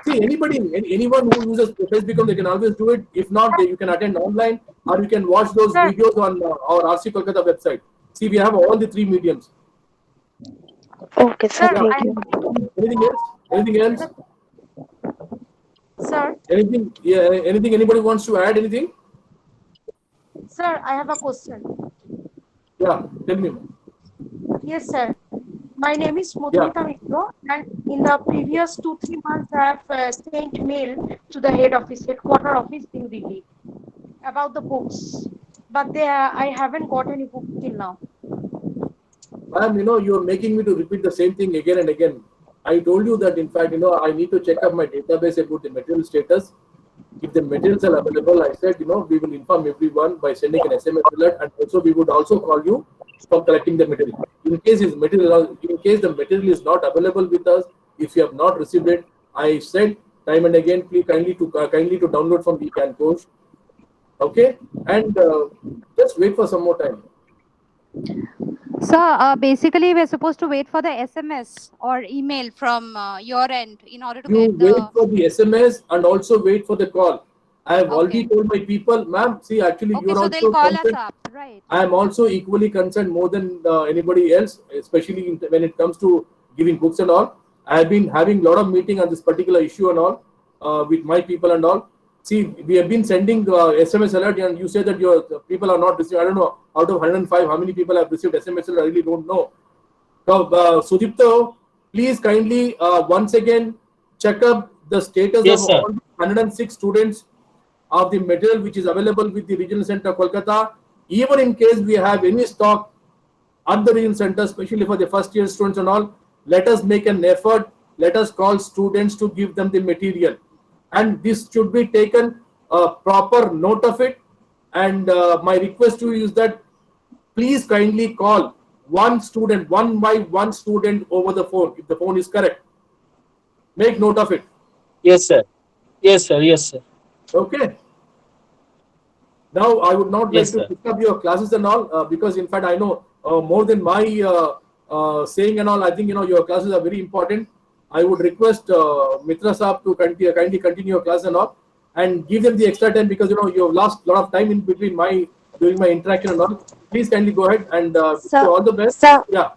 S3: See, anyone who uses Facebook, they can always do it. If not, you can attend online or you can watch those videos on our RC Kolkata website. See, we have all the three mediums.
S14: Okay, sir. Thank you.
S3: Anything else? Anything else?
S2: Sir.
S3: Anything? Yeah. Anything? Anybody wants to add anything?
S2: Sir, I have a question.
S3: Yeah. Tell me.
S2: Yes, sir. My name is Madhumita Mitra, and in the previous 2-3 months, I have sent mail to the headquarter office in Delhi about the books, but I haven't got any book till now.
S3: Ma'am, you're making me to repeat the same thing again and again. I told you that, in fact, I need to check up my database about the material status. If the materials are available, I said, we will inform everyone by sending an SMS alert, and also we would also call you for collecting the material. In case the material is not available with us, if you have not received it, I said time and again, please kindly to download from the CAN course. Okay, and just wait for some more time.
S12: So basically, we're supposed to wait for the SMS or email from your end in order to get the.
S3: Wait for the SMS and also wait for the call. I have already told my people, ma'am. See, actually, you're
S12: so
S3: also
S12: they'll call
S3: concerned.
S12: us up, right?
S3: I am also equally concerned more than anybody else, especially when it comes to giving books and all. I have been having a lot of meeting on this particular issue and all with my people and all. See, we have been sending SMS alert, and you say that your people are not receiving. I don't know, out of 105, how many people have received SMS alert? I really don't know. So, Sudipto, please kindly once again check up the status of all 106 students of the material which is available with the Regional Center Kolkata. Even in case we have any stock at the Regional Center, especially for the first year students and all, let us make an effort. Let us call students to give them the material. And this should be taken a proper note of it. And my request to you is that please kindly call one student, one by one student over the phone, if the phone is correct. Make note of it.
S15: Yes, sir. Yes, sir. Yes, sir.
S3: Okay. Now, I would not like to pick up your classes and all because, in fact, I know more than my saying and all. I think your classes are very important. I would request Mitra Saab to kindly continue your class and all, and give them the extra time because you have lost a lot of time in between during my interaction and all. Please kindly go ahead and all the best.
S6: Sir,
S3: yeah.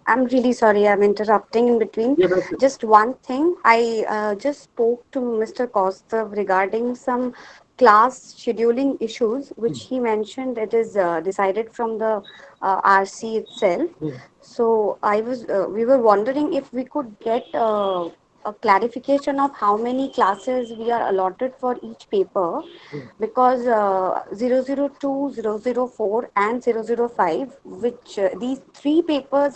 S6: I'm really sorry, I'm interrupting in between.
S3: Yeah,
S6: just one thing, I just spoke to Mr. Kaustav regarding some class scheduling issues, which he mentioned it is decided from the RC itself. So we were wondering if we could get a clarification of how many classes we are allotted for each paper, because 002, 004 and 005, which these three papers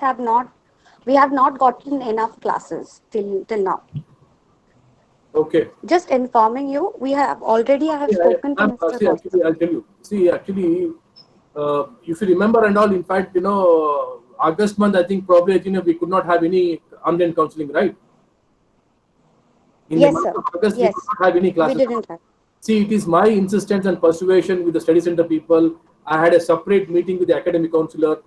S6: we have not gotten enough classes till now.
S3: Okay.
S6: Just informing you, I have spoken to Mr.
S3: Actually, I'll tell you. See, actually, if you remember and all, in fact, August month, I think probably, we could not have any online counseling, right? In
S6: yes,
S3: the month
S6: sir.
S3: of August,
S6: Yes.
S3: we could not have any classes.
S6: We didn't have.
S3: See, it is my insistence and persuasion with the study center people. I had a separate meeting with the academic counselor.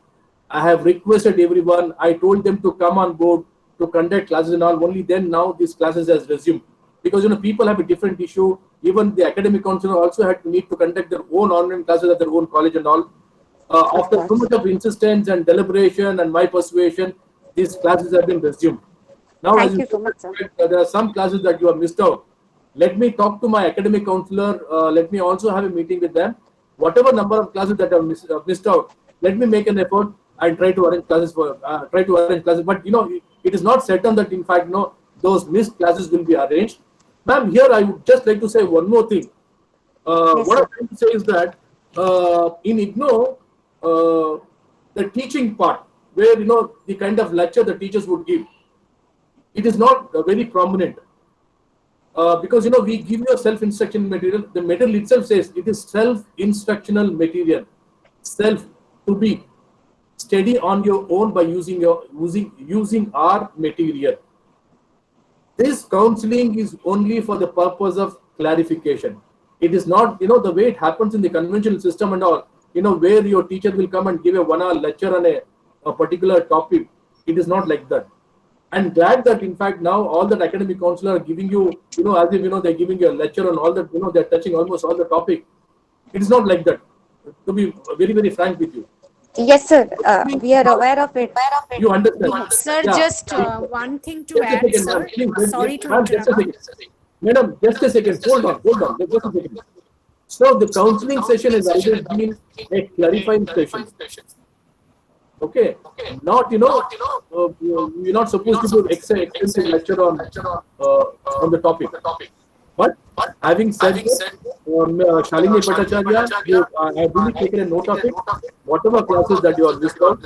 S3: I have requested everyone. I told them to come on board to conduct classes and all. Only then now these classes has resumed. Because people have a different issue. Even the academic counselor also need to conduct their own online classes at their own college and all. After so much of insistence and deliberation and my persuasion, these classes have been resumed. Now,
S6: Thank you so much, sir.
S3: There are some classes that you have missed out. Let me talk to my academic counselor. Let me also have a meeting with them. Whatever number of classes that are missed out, let me make an effort and try to arrange classes But it is not certain that in fact those missed classes will be arranged. Ma'am, here I would just like to say one more thing. What I'm trying to say is that in IGNO, the teaching part, where the kind of lecture the teachers would give, it is not very prominent. Because we give you a self-instruction material. The material itself says it is self-instructional material, self, to be study on your own by using our material. This counseling is only for the purpose of clarification. It is not, the way it happens in the conventional system and all, where your teacher will come and give a 1 hour lecture on a particular topic. It is not like that. I'm glad that in fact now all that academic counselor are giving you, as if they're giving you a lecture on all that, they're touching almost all the topic. It is not like that. To be very, very frank with you.
S6: Yes, sir. We are aware of it.
S3: You understand?
S2: Sir,
S3: Yeah.
S2: just one thing to
S3: Just a
S2: add,
S3: second,
S2: sir.
S3: ma'am. Please,
S2: Sorry to
S3: ma'am, just a
S2: interrupt.
S3: second. Madam, just a second. Hold on. Just a second. So the counseling session has always been a clarifying session. Okay, not you're not supposed to give extensive lecture on the topic. But having said that, Shalini Bhattacharya, I have really taken a note of it. Whatever classes that you are missed out,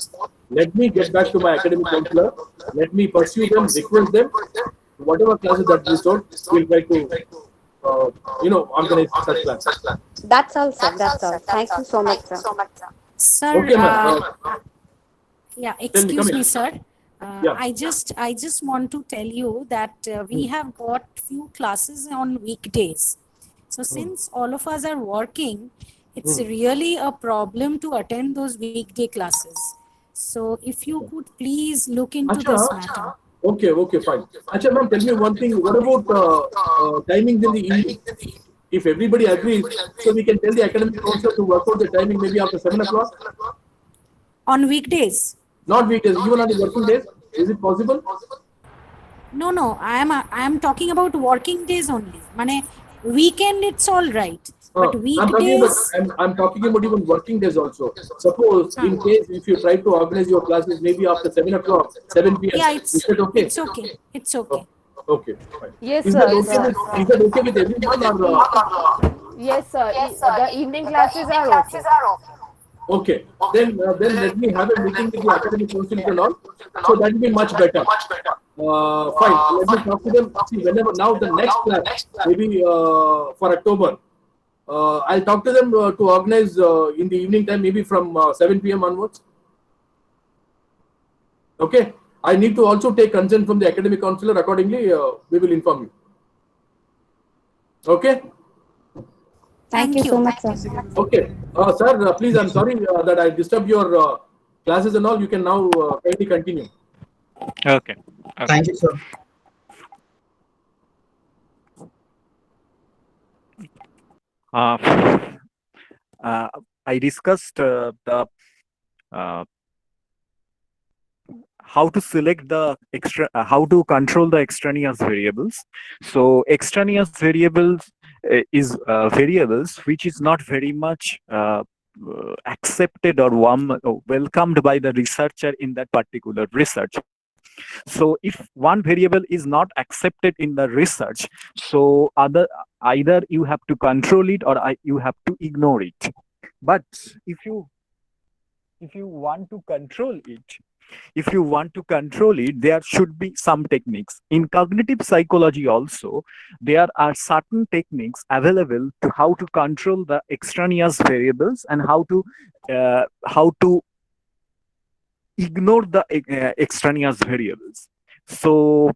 S3: let me get back to my academic counselor. Let me pursue them, request them. Whatever classes that missed out, we'll try to organize such plans.
S6: That's all, sir. That's all. Thank you so much, sir.
S2: Sir,
S3: Okay, ma'am.
S2: yeah,
S3: Tell me,
S2: excuse
S3: come in.
S2: me, sir.
S3: Yeah.
S2: I just want to tell you that we have got few classes on weekdays. So since all of us are working, it's really a problem to attend those weekday classes. So if you could please look into this matter.
S3: Okay, fine. Acha, ma'am, tell me one thing. What about timings in the evening? If everybody agrees, so we can tell the academic counselor to work out the timing maybe after 7 o'clock?
S2: On weekdays?
S3: Not weekdays, even on the working days. Is it possible?
S2: No. I am talking about working days only. Mane, weekend it's all right. But weekdays.
S3: I'm talking about even working days also. Suppose in case if you try to organize your classes maybe after 7 o'clock, 7 p.m.
S2: Yeah,
S3: is that okay?
S2: It's okay. It's okay.
S3: Okay, fine.
S2: Yes,
S3: Is
S2: sir.
S3: that okay with everyone or?
S2: Yes, sir. The evening classes are okay.
S3: Okay, then let me have a meeting with the academic council and all, so that will be much better. Fine, let me talk to them. See, whenever now the next class, maybe for October, I'll talk to them to organize in the evening time, maybe from 7 p.m. onwards. Okay, I need to also take consent from the academic counselor. Accordingly, we will inform you. Okay.
S6: Thank you so much, sir.
S3: Okay, sir, please, I'm sorry that I disturbed your classes and all. You can now kindly continue.
S1: Okay.
S8: Thank you, sir.
S1: I discussed the how to select the how to control the extraneous variables. So extraneous variables is variables which is not very much accepted or welcomed by the researcher in that particular research. So if one variable is not accepted in the research, so either you have to control it or you have to ignore it. But if you want to control it, there should be some techniques. In cognitive psychology also, there are certain techniques available to how to control the extraneous variables and how to ignore the extraneous variables. So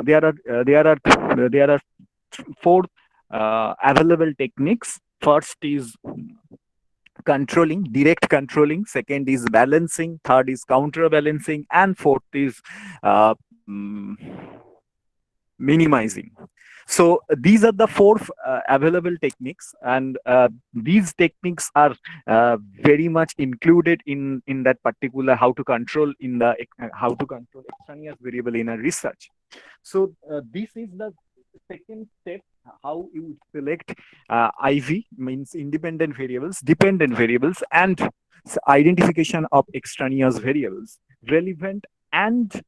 S1: there are four available techniques. First is direct controlling. Second is balancing. Third is counterbalancing, and fourth is minimizing. So these are the four available techniques, and these techniques are very much included in that particular how to control extraneous variable in a research. So this is the second step, how you select IV, means independent variables, dependent variables, and identification of extraneous variables, relevant and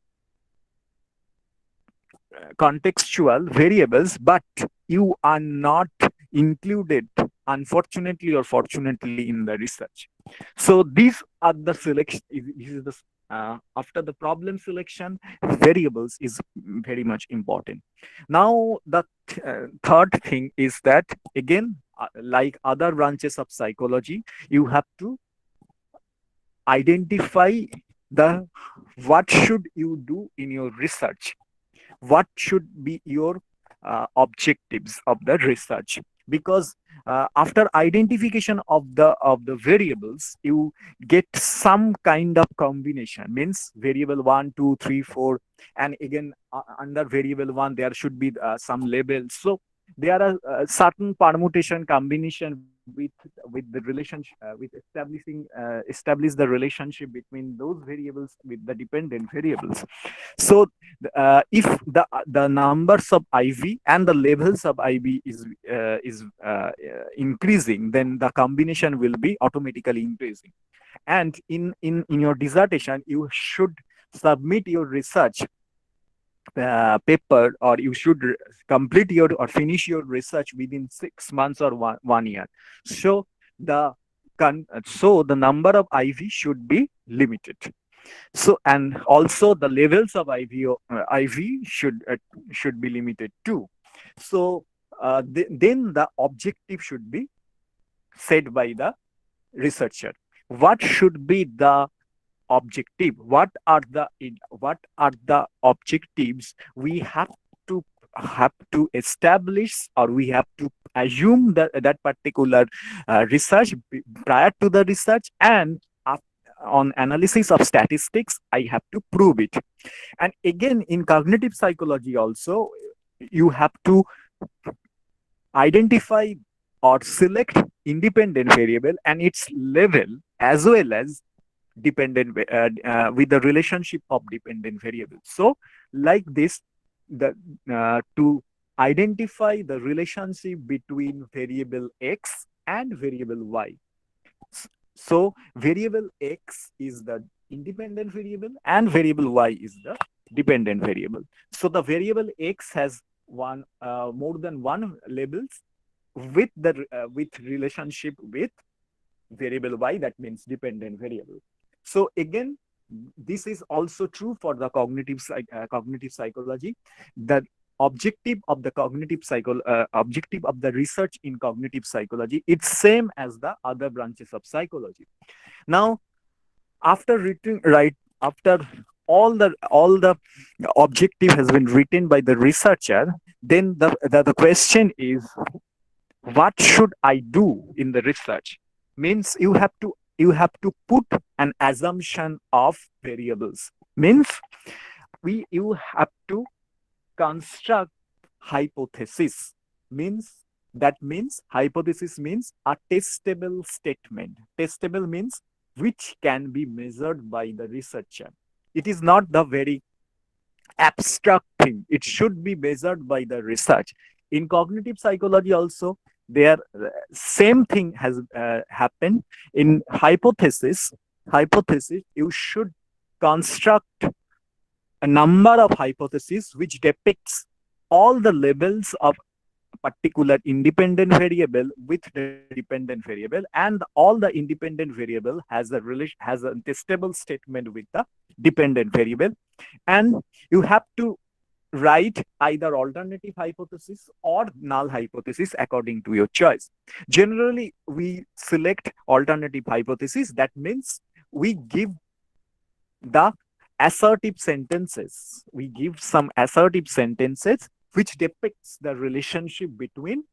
S1: contextual variables, but you are not included, unfortunately or fortunately, in the research. So these are the selection. This is the after the problem selection, variables is very much important. Now the third thing is that, again, like other branches of psychology, you have to identify the what should you do in your research, what should be your objectives of the research. Because after identification of the variables, you get some kind of combination, means variable 1, 2, 3, 4, and again under variable 1 there should be some labels. So there are certain permutation combination with the relationship, with establish the relationship between those variables with the dependent variables. So if the numbers of IV and the levels of IV is increasing, then the combination will be automatically increasing. And in your dissertation, you should submit your research paper, or you should complete your or finish your research within 6 months or one year. So the number of IV should be limited. So, and also the levels of IV should be limited too. So then the objective should be set by the researcher. What should be the objective? What are the objectives we have to establish, or we have to assume that particular research prior to the research, and on analysis of statistics I have to prove it. And again, in cognitive psychology also, you have to identify or select independent variable and its level, as well as dependent with the relationship of dependent variables. So like this, the to identify the relationship between variable x and variable y. So variable x is the independent variable and variable y is the dependent variable. So the variable x has more than one labels with relationship with variable y, that means dependent variable. So again, this is also true for the cognitive psychology. The objective of the objective of the research in cognitive psychology, it's same as the other branches of psychology. Now, after all the objective has been written by the researcher, then the question is, what should I do in the research? Means you have to put an assumption of variables. Means you have to construct hypothesis. Means hypothesis means a testable statement. Testable means which can be measured by the researcher. It is not the very abstract thing. It should be measured by the research. In cognitive psychology also, there same thing has happened. In hypothesis, you should construct a number of hypotheses which depicts all the levels of particular independent variable with the dependent variable, and all the independent variable has a testable statement with the dependent variable, and you have to write either alternative hypothesis or null hypothesis according to your choice. Generally, we select alternative hypothesis. That means we give the assertive sentences. We give some assertive sentences which depicts the relationship between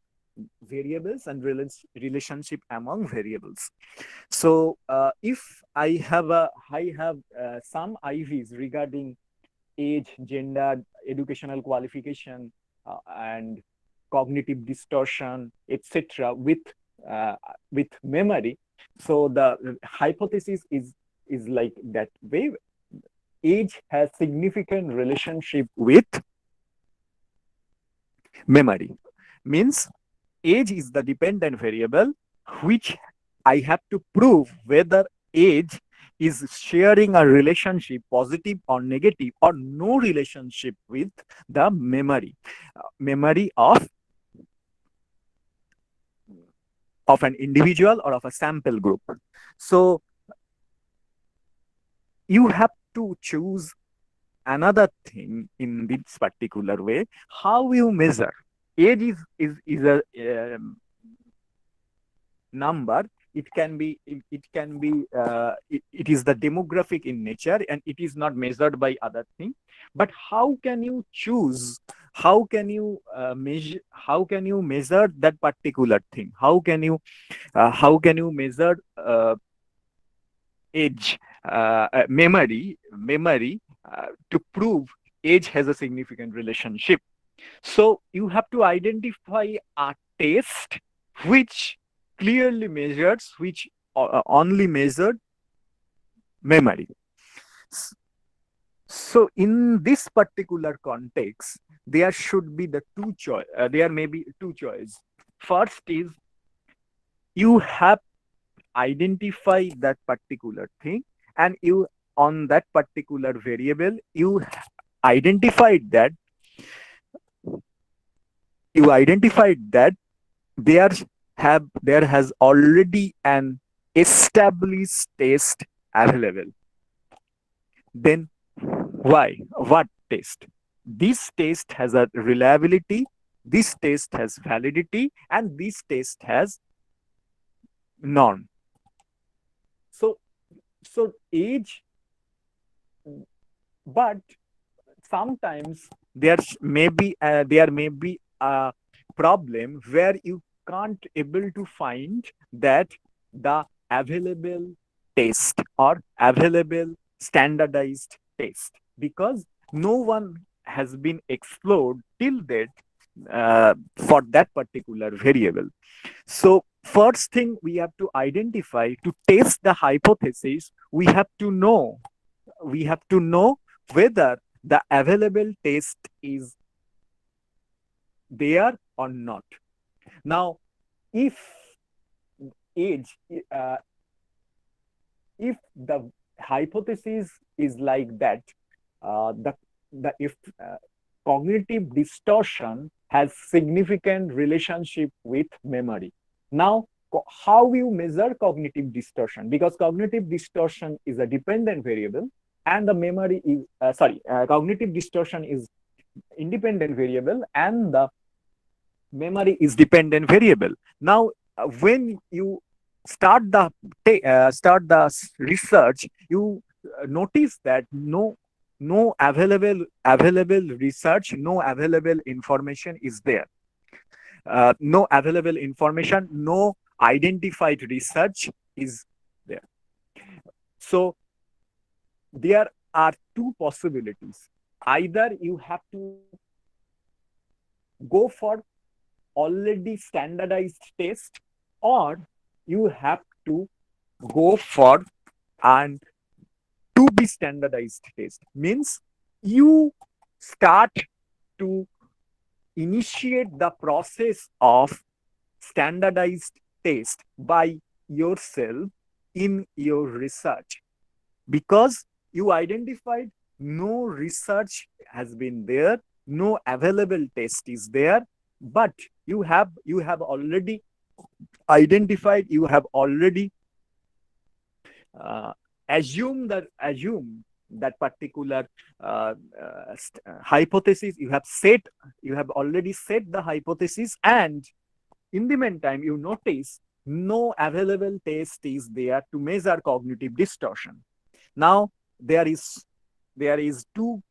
S1: variables and relationship among variables. So if I have some IVs regarding age, gender, educational qualification, and cognitive distortion, etc., with memory. So the hypothesis is like that way. Age has significant relationship with memory. Means age is the dependent variable which I have to prove whether age is sharing a relationship, positive or negative, or no relationship with the memory of an individual or of a sample group. So you have to choose another thing in this particular way. How you measure age is a number. It is the demographic in nature, and it is not measured by other thing. But how can you choose, how can you measure that particular thing? How can you measure age, memory, to prove age has a significant relationship? So you have to identify a test which clearly measures, which only measured memory. So in this particular context, there should be there may be two choices. First is, you have identify that particular thing, and you, on that particular variable, you identified that there has already an established test available. Then what test? This test has a reliability, this test has validity, and this test has norm. So age, but sometimes there may be a problem where you can't able to find that the available test or available standardized test, because no one has been explored till date for that particular variable. So first thing we have to identify, to test the hypothesis, we have to know whether the available test is there or not. Now, if age, if the hypothesis is like that, if cognitive distortion has significant relationship with memory. Now, how you measure cognitive distortion? Because cognitive distortion is a dependent variable, and the memory is cognitive distortion is independent variable, and the memory is dependent variable. Now, when you start the research, you notice that no available research, no available information is there. No available information, no identified research is there. So there are two possibilities. Either you have to go for already standardized test, or you have to go for and to be standardized test. Means you start to initiate the process of standardized test by yourself in your research, because you identified no research has been there, no available test is there, but you have already identified, you have already assume that particular hypothesis. You have already set the hypothesis, and in the meantime you notice no available test is there to measure cognitive distortion. Now there is two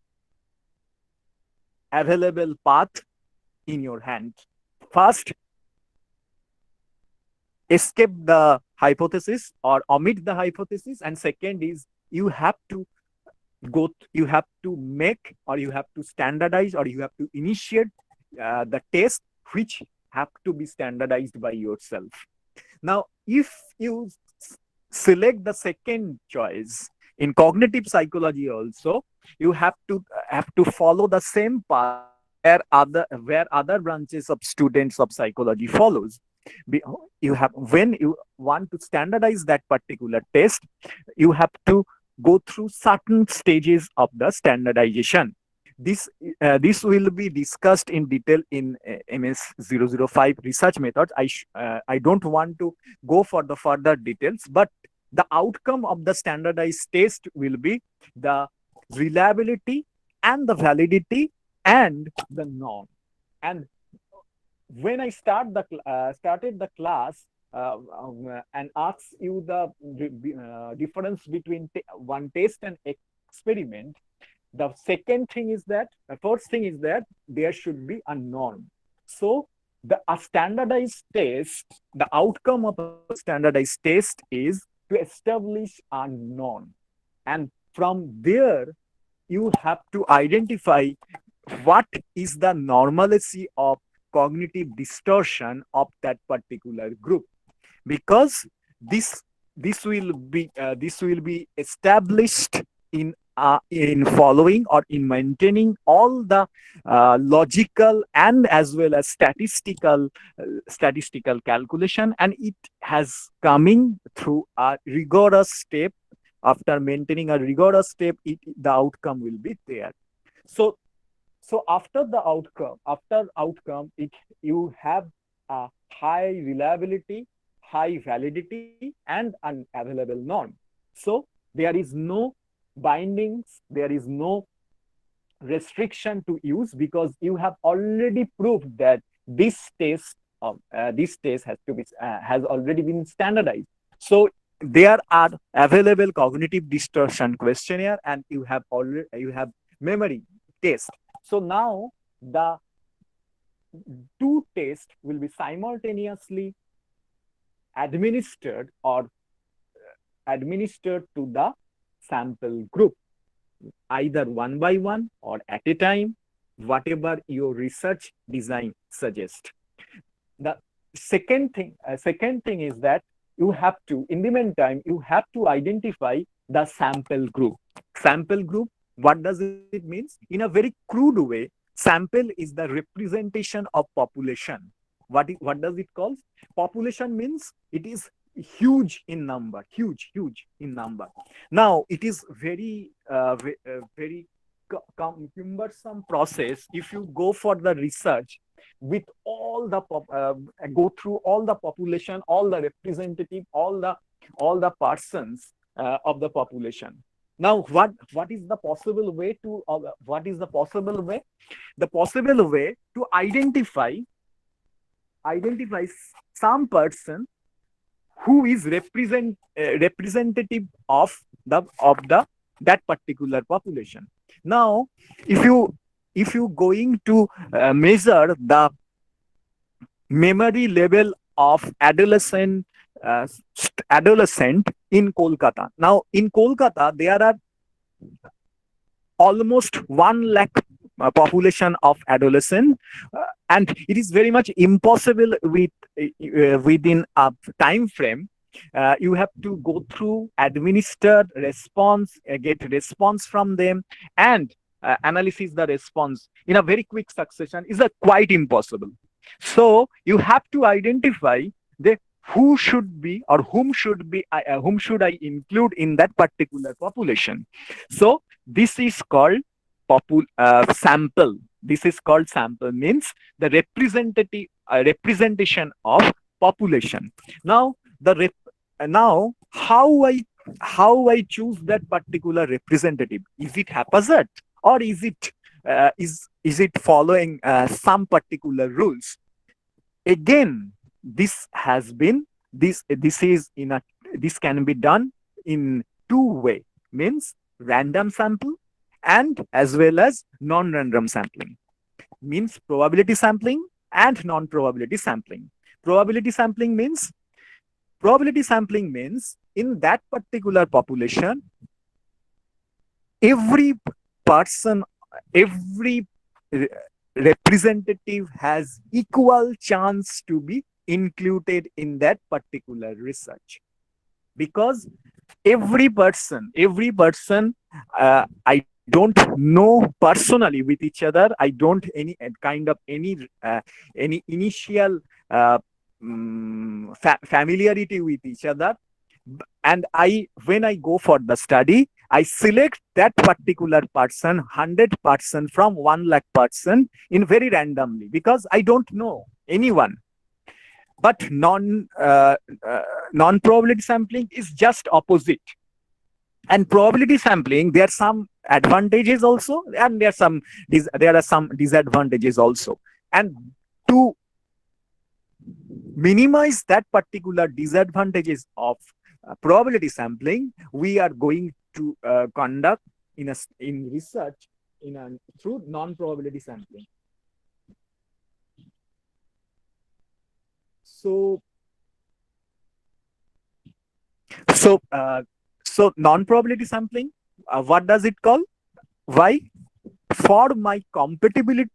S1: available path in your hand. First, escape the hypothesis or omit the hypothesis, and second is you have to make, or you have to standardize, or you have to initiate the test which have to be standardized by yourself. Now, if you select the second choice, in cognitive psychology also, you have to follow the same path where other branches of students of psychology follows. When you want to standardize that particular test, you have to go through certain stages of the standardization. This will be discussed in detail in MS 005 research methods. I don't want to go for the further details, but the outcome of the standardized test will be the reliability, and the validity, and the norm. And when I started the class and asked you the difference between one test and experiment, the second thing is that the first thing is that there should be a norm. So a standardized test, the outcome of a standardized test is to establish a norm, and from there you have to identify what is the normalcy of cognitive distortion of that particular group, because this this will be established in following or in maintaining all the logical and as well as statistical calculation, and it has coming through a rigorous step. After maintaining a rigorous step, the outcome will be there. So after outcome, you have a high reliability, high validity, and an available norm. So there is no bindings, there is no restriction to use, because you have already proved that this test has already been standardized. So there are available cognitive distortion questionnaire, and you have memory test. So now the two tests will be simultaneously administered to the sample group, either one by one or at a time, whatever your research design suggests. The second thing is that you have to, in the meantime, you have to identify the sample group. Sample group, what does it mean? In a very crude way, sample is the representation of population. What does it call? Population means it is huge in number, huge in number. Now it is very cumbersome process if you go for the research with all the go through all the population, all the representative, all the persons of the population. Now what is the possible way to the possible way to identify some person who is representative of that particular population. Now if you going to measure the memory level of adolescent in Kolkata. Now in Kolkata there are almost 1 lakh population of adolescent, and it is very much impossible within a time frame. You have to go through administered response, get response from them, and analysis the response in a very quick succession is quite impossible. So you have to identify the who should be or whom should I include in that particular population. So this is called sample. This is called sample, means the representation of population. Now how I choose that particular representative? Is it haphazard, or is it following some particular rules? Again, this can be done in two way, means random sample and as well as non-random sampling, means probability sampling and non-probability sampling. Probability sampling means in that particular population, every person, every representative has equal chance to be included in that particular research, because every person I don't know personally with each other. I don't any initial familiarity with each other, and when I go for the study, I select that particular person 100% from 1 lakh person in very randomly, because I don't know anyone. But non-probability sampling is just opposite. And probability sampling, there are some advantages also, and there are some disadvantages also. And to minimize that particular disadvantages of probability sampling, we are going to conduct in research through non-probability sampling. So non-probability sampling, what does it call? Why? For my compatibility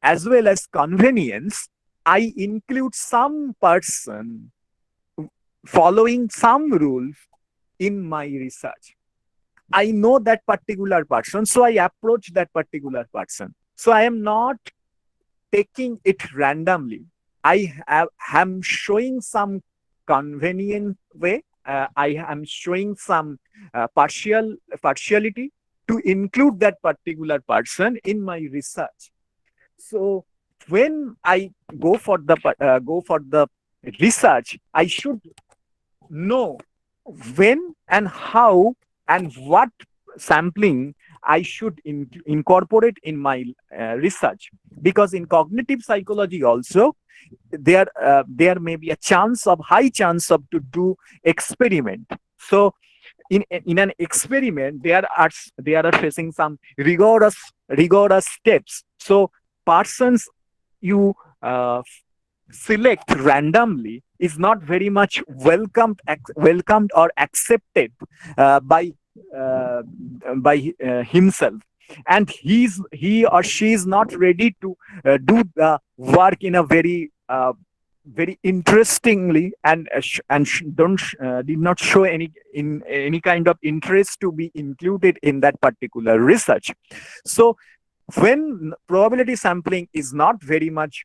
S1: as well as convenience, I include some person following some rules in my research. I know that particular person, so I approach that particular person. So I am not taking it randomly. I am showing some convenient way. I am showing some partiality to include that particular person in my research. So when I go for the research, I should know when and how and what sampling I should incorporate in my research. Because in cognitive psychology also, there may be a high chance of to do experiment. So in an experiment, they are facing some rigorous steps. So persons you select randomly is not very much welcomed or accepted by himself, and he or she is not ready to do the work in a very interestingly, and did not show any kind of interest to be included in that particular research. So when probability sampling is not very much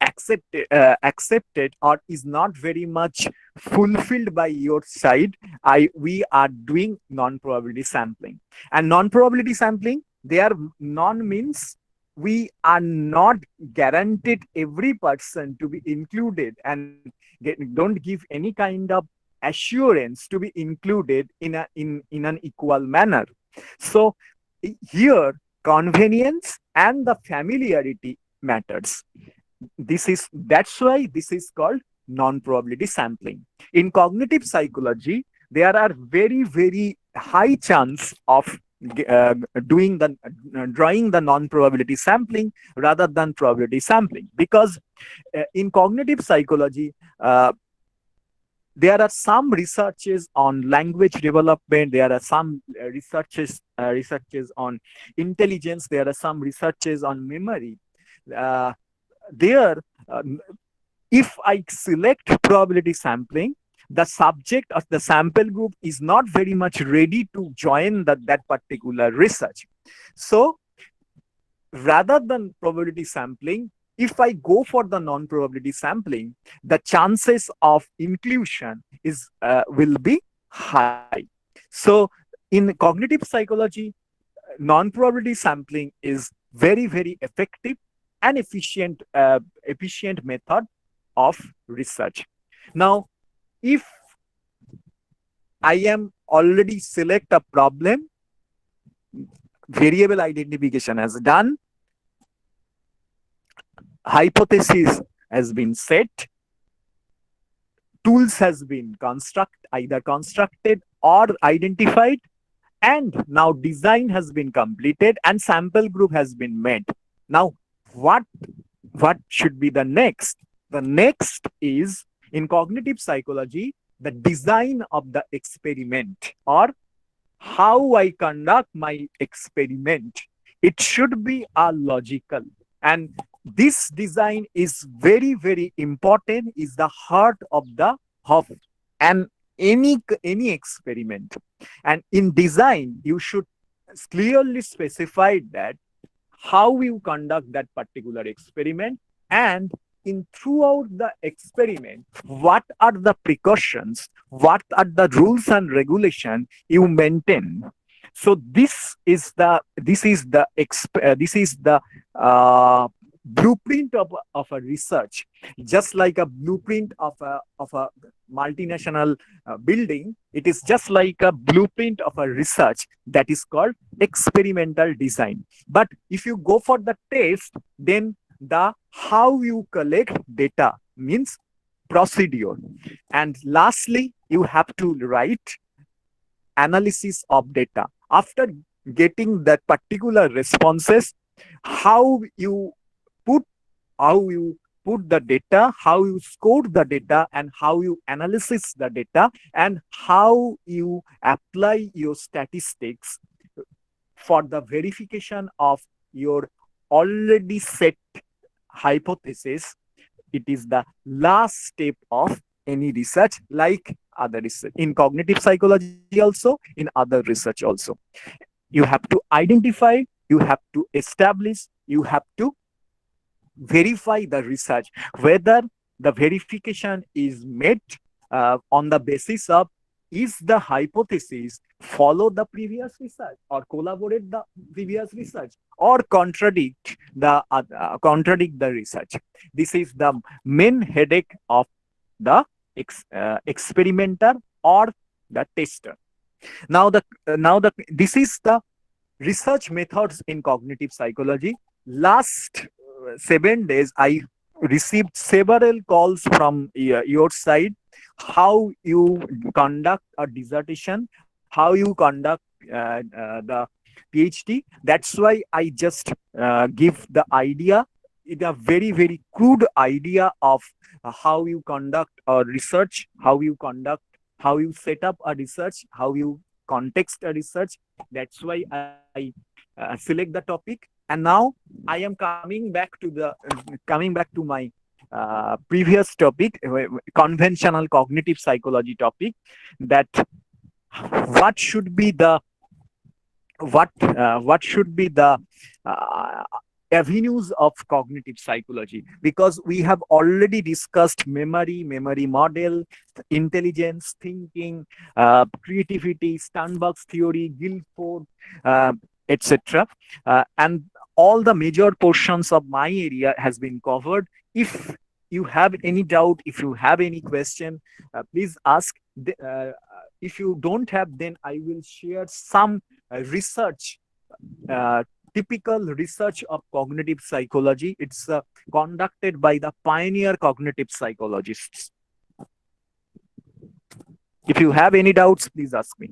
S1: accepted or is not very much fulfilled by your side, we are doing non-probability sampling. And non-probability sampling, non means we are not guaranteed every person to be included, and don't give any kind of assurance to be included in an equal manner. So here convenience and the familiarity matters. That's why this is called non-probability sampling. In cognitive psychology, there are very high chance of drawing the non-probability sampling rather than probability sampling, because in cognitive psychology there are some researches on language development, there are some researches on intelligence, there are some researches on memory. If I select probability sampling, the subject of the sample group is not very much ready to join that particular research. So rather than probability sampling, if I go for the non-probability sampling, the chances of inclusion will be high. So in cognitive psychology, non-probability sampling is very effective and efficient method of research. Now, if I am already select a problem, variable identification has done, hypothesis has been set, tools has been either constructed or identified, and now design has been completed and sample group has been made. Now, what should be the next? The next is, in cognitive psychology, the design of the experiment, or how I conduct my experiment. It should be logical, and this design is very important, is the heart of any experiment. And in design, you should clearly specify that how you conduct that particular experiment, and throughout the experiment, what are the precautions, what are the rules and regulation you maintain. So this is the blueprint of a research, just like a blueprint of a multinational building. It is just like a blueprint of a research that is called experimental design. But if you go for the test, then the how you collect data means procedure. And lastly, you have to write analysis of data. After getting that particular responses, how you put how you put the data, how you score the data, and how you analysis the data, and how you apply your statistics for the verification of your already set hypothesis. It is the last step of any research, like other research in cognitive psychology, also in other research also. You have to identify, you have to establish, you have to verify the research, whether the verification is made on the basis of is the hypothesis follow the previous research or collaborate the previous research or contradict the research. This is the main headache of the experimenter or the tester. Now the this is the research methods in cognitive psychology. Last 7 days I received several calls from your side, how you conduct a dissertation, how you conduct the PhD. That's why I just give the idea, a very crude idea of how you conduct a research, how you set up a research, how you context a research. That's why I select the topic. And now I am coming back to my previous topic, conventional cognitive psychology topic, that what should be the avenues of cognitive psychology, because we have already discussed memory model, intelligence, thinking, creativity, Sternberg's theory, Guilford, etc. And all the major portions of my area has been covered. If you have any doubt, if you have any question, please ask. If you don't have, then I will share some research, typical research of cognitive psychology. It's conducted by the pioneer cognitive psychologists. If you have any doubts, please ask me.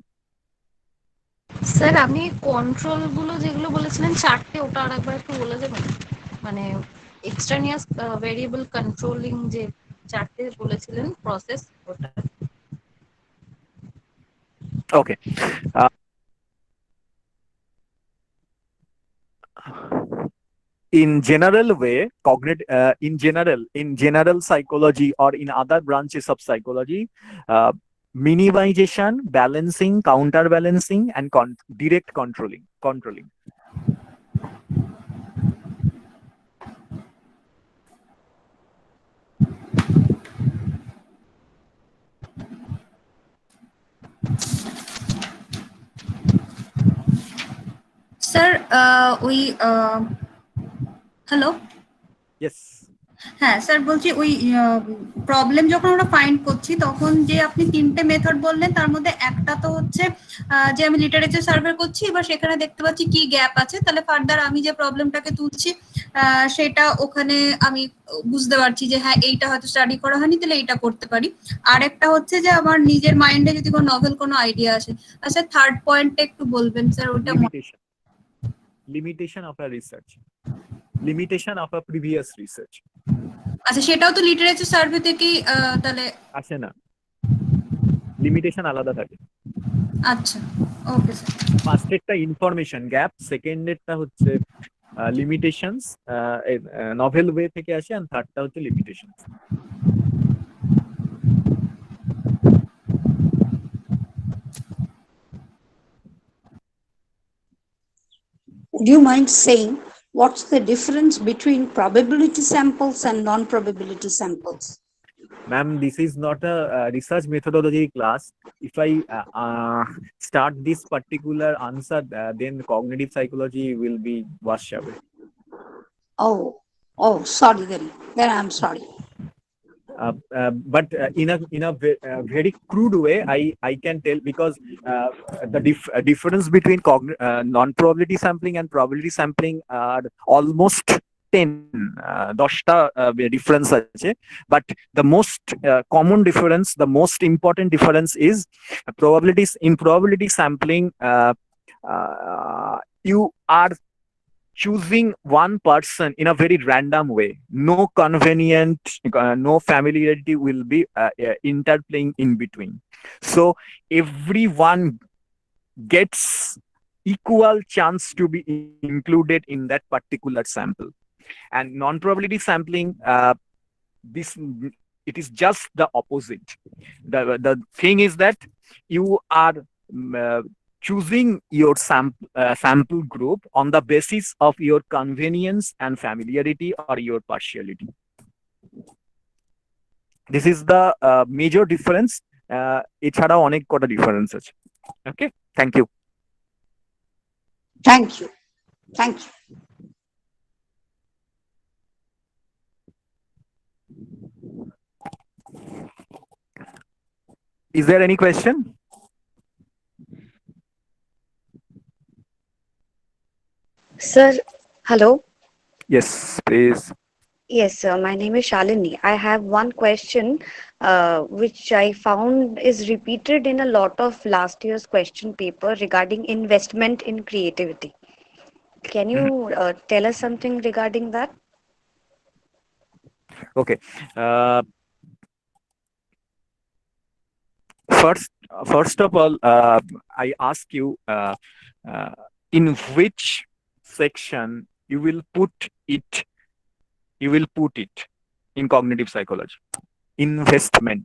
S2: Sir আপনি control গুলো যেগুলো বলেছিলেন চারটে, ওটা আরেকবার একটু বলে দেবেন? মানে এক্সট্রানিয়াস ভেরিয়েবল কন্ট্রোলিং যে চারটে বলেছিলেন প্রসেস, ওটা।
S1: Okay. In general way, in general psychology or in other branches of psychology, minimization, balancing, counterbalancing, and direct controlling.
S16: Sir ওই হ্যালো,
S1: Yes.
S16: হ্যাঁ স্যার বলছি, ওই প্রবলেম যখন আমরা ফাইন্ড করছি তখন যে আপনি তিনটে মেথড বললেন, তার মধ্যে একটা তো হচ্ছে যে আমি লিটারেচার সার্ভে করছি, এবার সেখানে দেখতে পাচ্ছি কি গ্যাপ আছে, তাহলে ফার্দার আমি যে প্রবলেমটাকে তুলছি সেটা ওখানে আমি বুঝতে পারছি যে হ্যাঁ এইটা হয়তো স্টাডি করা হয়নি, তাহলে এইটা করতে পারি। আর একটা হচ্ছে যে আমার নিজের মাইন্ডে যদি কোনো নভেল কোনো আইডিয়া আসে। আচ্ছা, থার্ড পয়েন্টটা একটু বলবেন স্যার? ওটা
S1: limitation of a research, limitation of a previous research.
S16: আচ্ছা, সেটাও তো লিটারেচার সার্ভে থেকেই তাহলে
S1: আসে না, লিমিটেশন আলাদা থাকে।
S16: আচ্ছা, ওকে স্যার।
S1: ফার্স্ট এরটা ইনফরমেশন গ্যাপ, সেকেন্ড এরটা হচ্ছে লিমিটেশনস, নভেল ওয়ে থেকে আসে, আর থার্ডটা হচ্ছে limitations.
S13: Would you mind saying what's the difference between probability samples and non-probability samples?
S1: Ma'am, this is not a research methodology class. If I start this particular answer, then cognitive psychology will be washed away.
S13: Oh, Oh, sorry, then I'm sorry.
S1: But in a very crude way, I can tell, because the difference between non-probability sampling and probability sampling are almost 10 10টা difference আছে, but the most common difference, the most important difference is probabilities. In probability sampling, you are choosing one person in a very random way. No convenient, no familiarity will be interplaying in between. So everyone gets equal chance to be included in that particular sample. And non-probability sampling, this it is just the opposite. The thing is that you are choosing your sample group on the basis of your convenience and familiarity or your partiality. This is the major difference. এছাড়াও অনেক কটা difference আছে। Okay, thank you.
S13: Thank you. Thank you.
S1: Is there any question?
S6: Sir, hello.
S1: Yes, please.
S6: Yes, my name is Shalini. I have one question which I found is repeated in a lot of last year's question paper regarding investment in creativity. Can you tell us something regarding that?
S1: Okay. First of all, I ask you, in which section you will put it in cognitive psychology. Investment.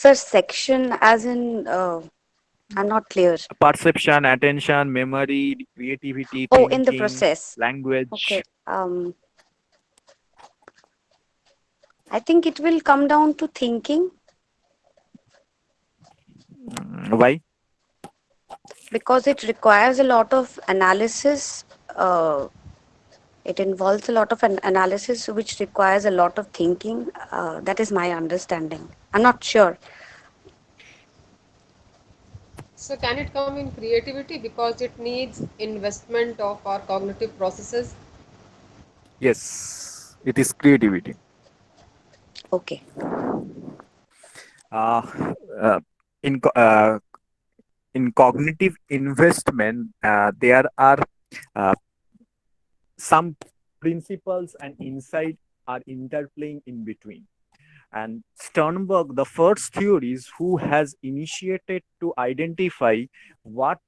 S6: Sir, section as in I'm not clear.
S1: Perception, attention, memory, creativity,
S6: Oh,
S1: thinking,
S6: in the process.
S1: language.
S6: Okay. I think it will come down to thinking.
S1: Why?
S6: Because it requires a lot of analysis. It involves a lot of an analysis which requires a lot of thinking. That is my understanding. I'm not sure.
S17: So can it come in creativity because it needs investment of our cognitive processes?
S1: Yes, it is creativity.
S6: Okay.
S1: In cognitive investment, there are some principles and insight are interplaying in between. And Sternberg, the first theories who has initiated to identify what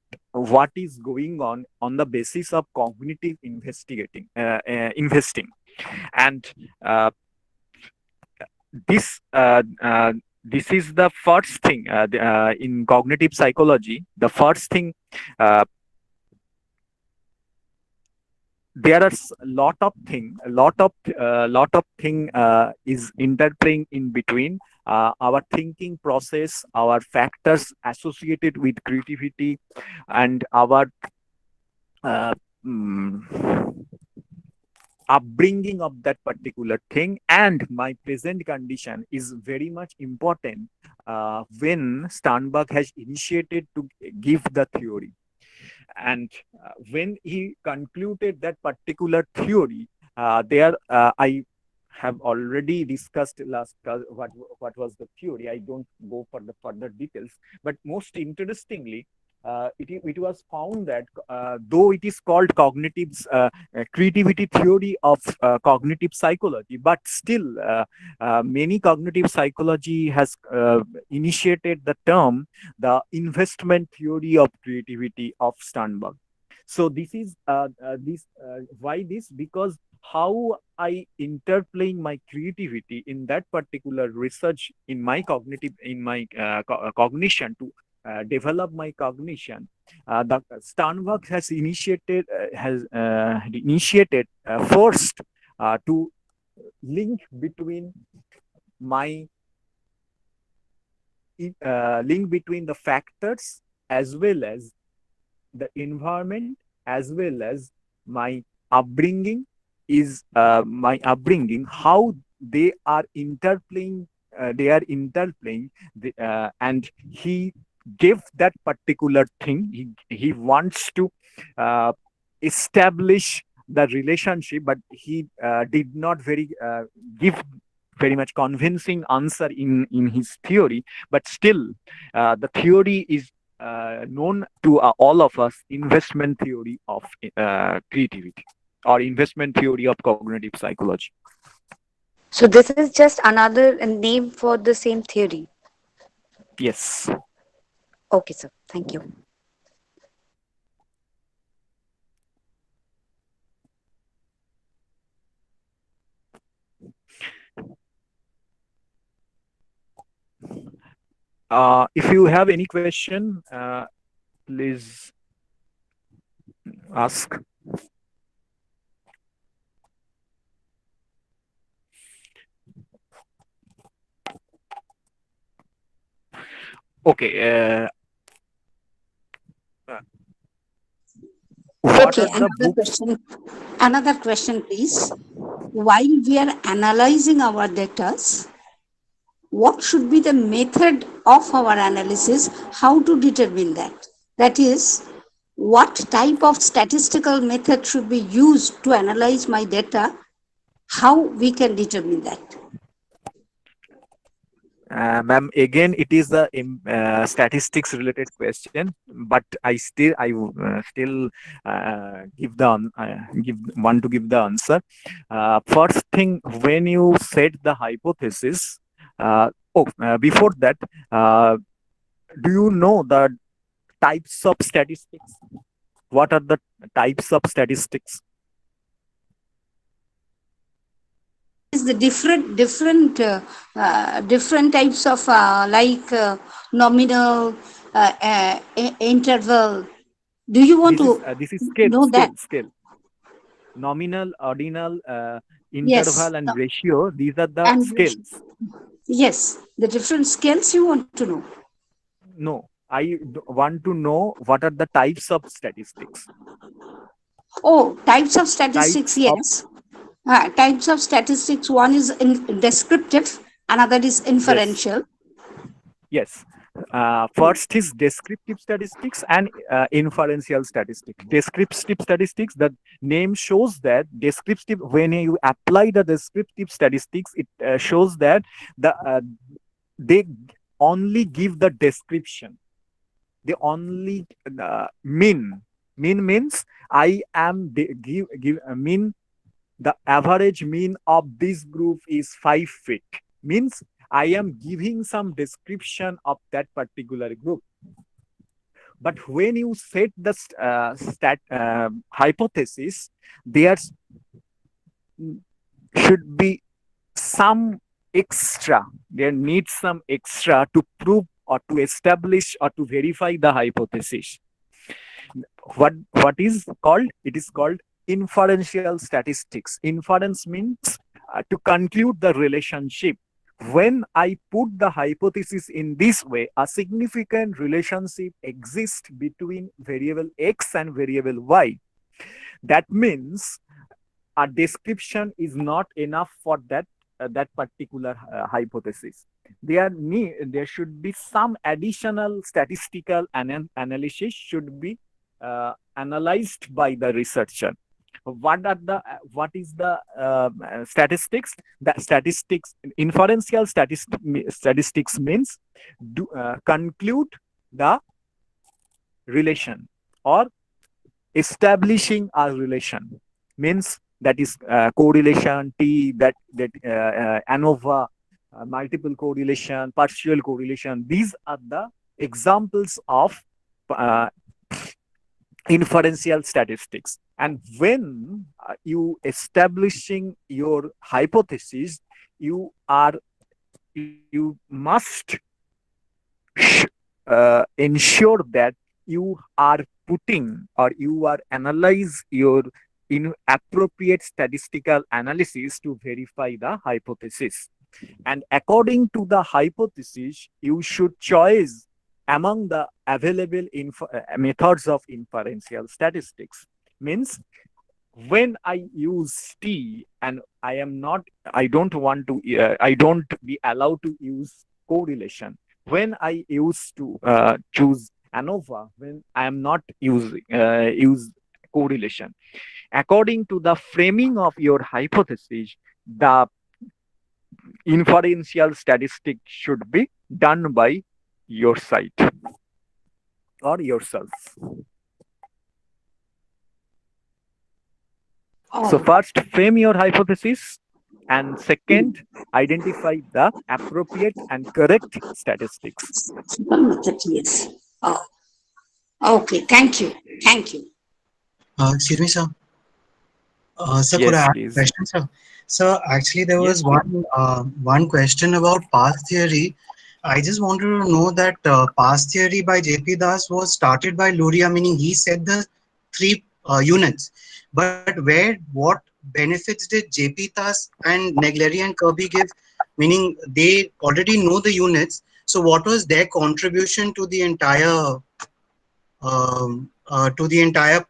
S1: is going on the basis of cognitive investing. And this is the first thing in cognitive psychology. The first thing, there are a lot of thing is interplaying in between our thinking process, our factors associated with creativity, and our upbringing of that particular thing. And my present condition is very much important when Sternberg has initiated to give the theory. And when he concluded that particular theory, I have already discussed last what was the theory. I don't go for the further details, but most interestingly, it was found that though it is called creativity theory of cognitive psychology, but still many cognitive psychology has initiated the term the investment theory of creativity of Sternberg. So this is why this, because how I interplaying my creativity in that particular research in my cognition to develop my cognition. The Sternberg has initiated first to link between the factors as well as the environment as well as my upbringing how they are interplaying and he gave that particular thing. He wants to uh, establish the relationship, but he did not give very much convincing answer in his theory. But still, the theory is known to all of us, investment theory of creativity, or investment theory of cognitive psychology.
S6: So this is just another name for the same theory.
S1: Yes.
S6: Okay, sir. Thank you.
S1: If you have any question, please ask. Okay. What
S13: Okay,
S1: are the books?
S13: another question, please. While we are analyzing our data, what should be the method of our analysis? How to determine that? That is, what type of statistical method should be used to analyze my data? How we can determine that?
S1: Ma'am, again, it is a statistics related question, but I still want to give the answer. First thing, when you set the hypothesis, before that, do you know the types of statistics? What are the types of statistics?
S13: Is the different types of nominal, interval. Do you want
S1: This is
S13: know that?
S1: scale. Nominal, ordinal,
S13: Yes.
S1: interval, and ratio. These are the
S13: And
S1: scales.
S13: yes, the different scales you want to know.
S1: No, I want to know what are the types of statistics.
S13: Oh, types of statistics, yes. Types of statistics, one is descriptive, another is inferential.
S1: Yes. First is descriptive statistics and inferential statistics. Descriptive statistics, the name shows that descriptive, when you apply the descriptive statistics, it shows that they only give the description. They only mean means I am mean the average mean of this group is 5 feet, means I am giving some description of that particular group. But when you set the hypothesis, there should be some extra. There needs some extra to prove or to establish or to verify the hypothesis. What is called? It is called inferential statistics. Inference means to conclude the relationship. When I put the hypothesis in this way, a significant relationship exists between variable x and variable y. That means a description is not enough for that particular hypothesis. There should be some additional statistical analysis should be analyzed by the researcher. What is the statistics? The statistics, inferential statistics means conclude the relation or establishing a relation, means that is correlation T, that ANOVA, multiple correlation, partial correlation. These are the examples of inferential statistics. And when you establishing your hypothesis, you must ensure that you are putting or you are analyze your appropriate statistical analysis to verify the hypothesis. And according to the hypothesis, you should choose among the available methods of inferential statistics. Means when I use T and I don't want to, I don't be allowed to use correlation. When I use to choose ANOVA, when I am not use correlation. According to the framing of your hypothesis, the inferential statistic should be done by your site or yourself. So first, frame your hypothesis, and second, identify the appropriate and correct statistics.
S13: Yes. Oh, okay. Thank you. Thank you.
S18: Excuse me, sir. Sir, could I
S1: Yes,
S18: ask a
S1: please.
S18: question, sir? Sir, actually, there
S1: Yes,
S18: was
S1: please.
S18: one question about past theory. I just wanted to know that past theory by J.P. Das was started by Luria, meaning he said the three units. But what benefits did J.P. Das and Negleri and Kirby give? Meaning they already know the units. So what was their contribution to the entire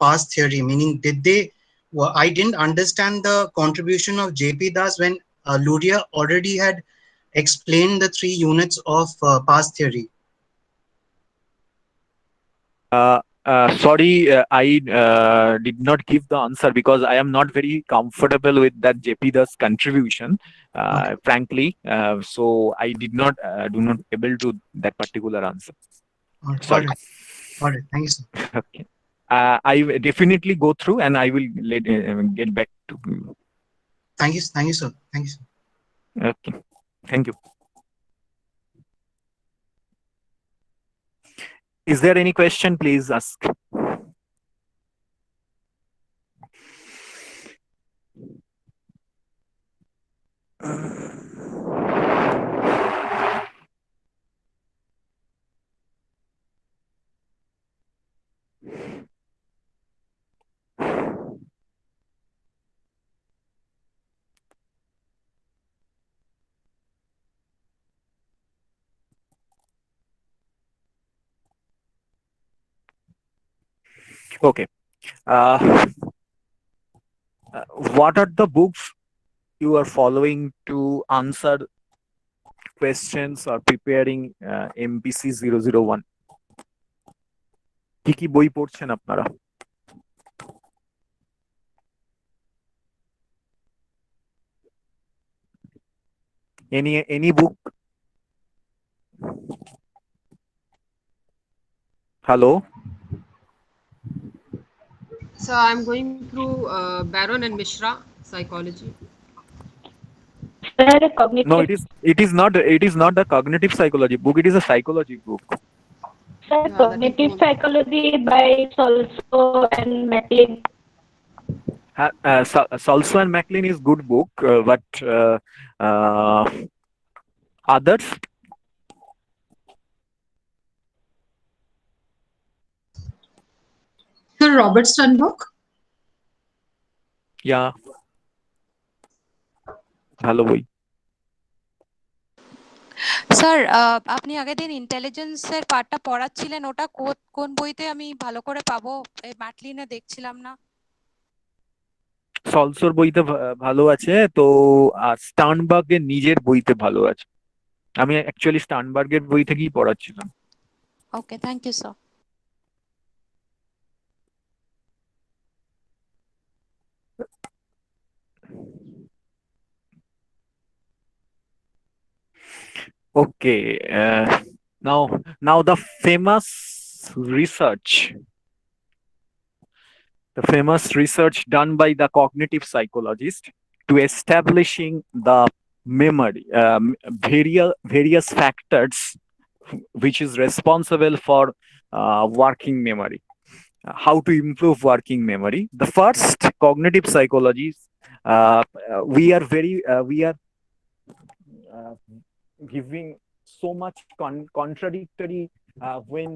S18: past theory? Meaning, did they? Well, I didn't understand the contribution of J.P. Das when Luria already had explained the three units of past theory.
S1: Sorry, I did not give the answer because I am not very comfortable with that JP Das contribution, frankly. So I do not able to that particular answer. Sorry.
S18: Got it. Thank you, sir.
S1: Okay. I will definitely go through and I will get back to you.
S18: Thank you, sir. Thank you, sir.
S1: Okay. Thank you. Is there any question? Please ask. Okay. What are the books you are following to answer questions or preparing MPC 001? কি কি বই পড়ছেন আপনারা? Any book? Hello?
S17: So I'm going through Baron and Mishra psychology.
S1: No, it is not the cognitive psychology book. It is a psychology book.
S5: Sir, cognitive psychology by Solso and McLean.
S1: Solso and McLean is good book, but others.
S19: Sir, Robert Sternberg.
S1: Yeah. ভালো বই।
S12: Sir আপনি আগের দিন ইন্টেলিজেন্সের পার্টটা পড়াচ্ছিলেন, ওটা কোন বইতে আমি ভালো করে পাবো? ম্যাটলিনে দেখছিলাম না।
S1: সলসোর বইতে ভালো আছে, তো স্টার্নবার্গের নিজের বইতে ভালো আছে। আমি অ্যাকচুয়ালি স্টার্নবার্গের বই থেকেই পড়াচ্ছিলাম।
S12: Okay, thank you sir.
S1: Okay, now the famous research done by the cognitive psychologist to establishing the memory, various factors which is responsible for working memory, how to improve working memory. The first cognitive psychologies, we are giving so much contradictory when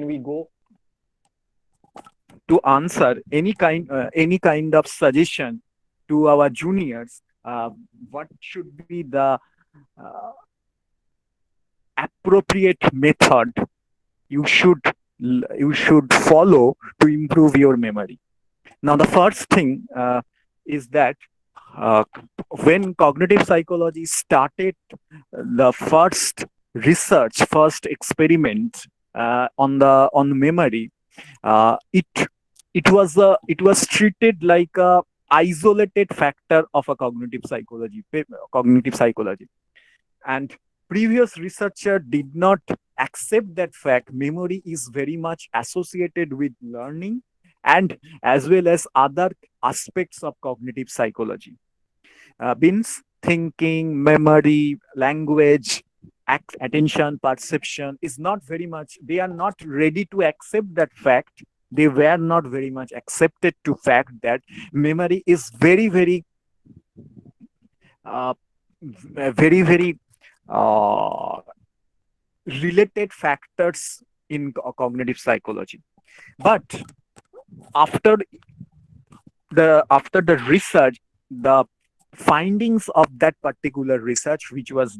S1: we go to answer any kind of suggestion to our juniors. What should be the appropriate method you should you should follow to improve your memory. Now, the first thing is that uh, when cognitive psychology started the first research, first experiment on memory, it it was treated like a isolated factor of a cognitive psychology, and previous researcher did not accept that fact. Memory is very much associated with learning and as well as other aspects of cognitive psychology. Means thinking, memory, language, attention, perception is not very much, they are not ready to accept that fact. They were not very much accepted to fact that memory is uh, very uh, related factors in cognitive psychology. But after the research, the findings of that particular research, which was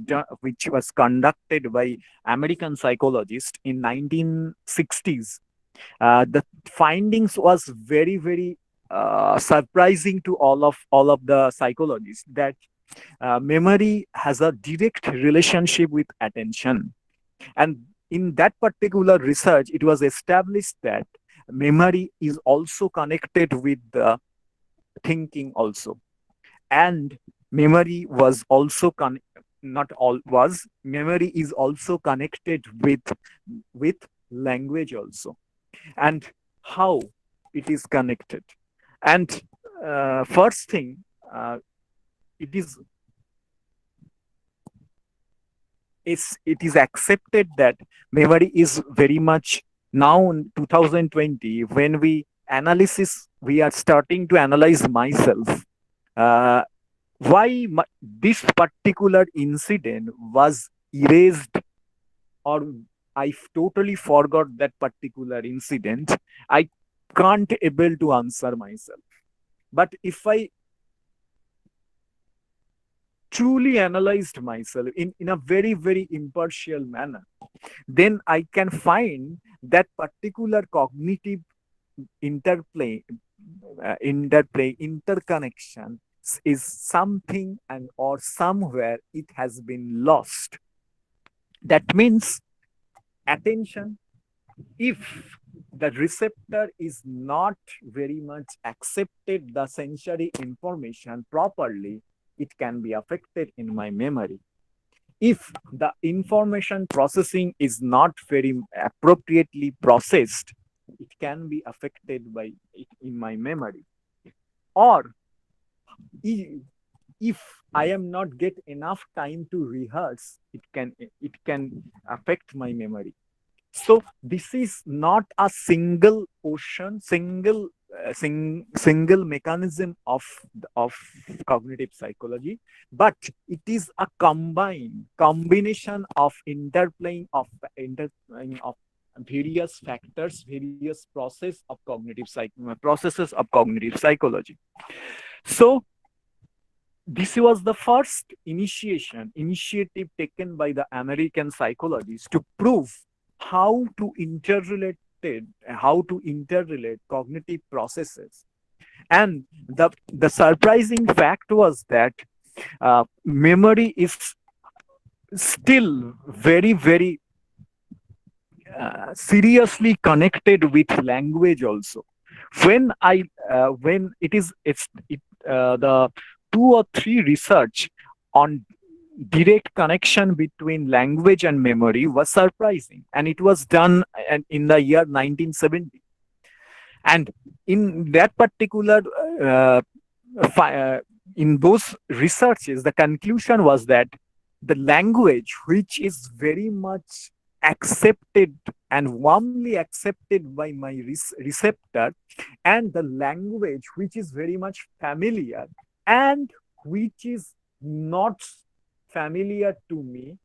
S1: conducted by American psychologists in 1960s, the findings was very surprising to all of the psychologists, that memory has a direct relationship with attention. And in that particular research, it was established that memory is also connected with the thinking also. And memory was also not all was memory is also connected with language also. And how it is connected. And first thing, it is accepted that memory is very much now in 2020, when we are starting to analyze myself, why this particular incident was erased, or I totally forgot that particular incident. I can't able to answer myself. But if I truly analyzed myself in a very impartial manner, then I can find that particular cognitive interconnection is something, and or somewhere it has been lost. That means attention, if the receptor is not very much accepted the sensory information properly, it can be affected in my memory. If the information processing is not very appropriately processed, it can be affected by it in my memory. Or if I am not get enough time to rehearse, it can affect my memory. So this is not a single ocean, single mechanism of cognitive psychology, but it is a combination of interplaying of various factors, various processes of cognitive psychology. So this was the first initiative taken by the American psychologists to prove how to interrelate cognitive processes. And the surprising fact was that memory is still very seriously connected with language also. When the 2 or 3 research on direct connection between language and memory was surprising, and it was done in the year 1970. And in that particular in those researches, the conclusion was that the language which is very much accepted and warmly accepted by my receptor, and the language which is very much familiar and which is not familiar to me,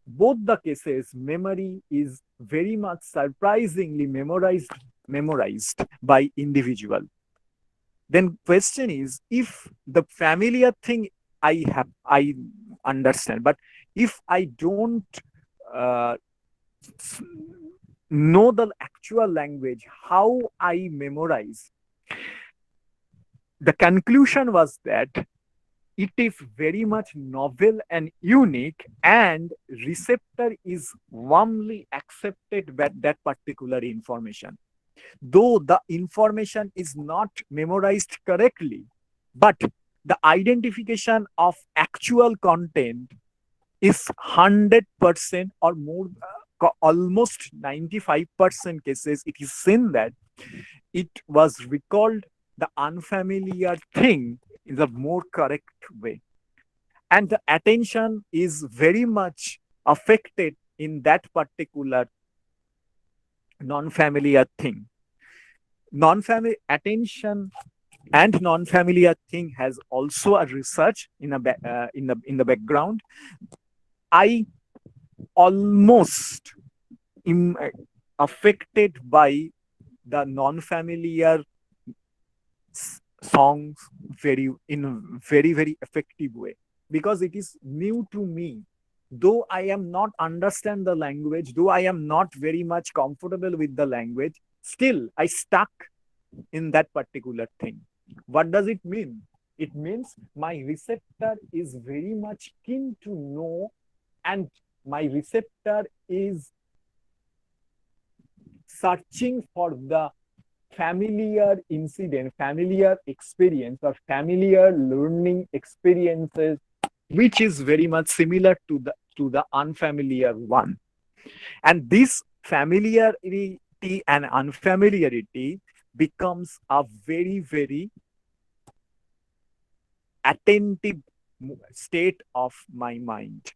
S1: both the cases memory is very much surprisingly memorized by individual. Then question is, if the familiar thing I understand, but if I don't know the actual language, how I memorize, the conclusion was that it is very much novel and unique, and receptor is warmly accepted by that particular information. Though the information is not memorized correctly, but the identification of actual content is 100% or more, almost 95% cases, it is seen that it was recalled the unfamiliar thing in the more correct way. And the attention is very much affected in that particular non-familiar thing. Non-family attention and non-familiar thing has also a research in the background. I almost affected by the non-familiar songs very effective way, because it is new to me. Though I am not understand the language, though I am not very much comfortable with the language, still I stuck in that particular thing. What does it mean? It means my receptor is very much keen to know, and my receptor is searching for the familiar incident, familiar experience, or familiar learning experiences, which is very much similar to the unfamiliar one. And this familiarity and unfamiliarity becomes a very attentive state of my mind.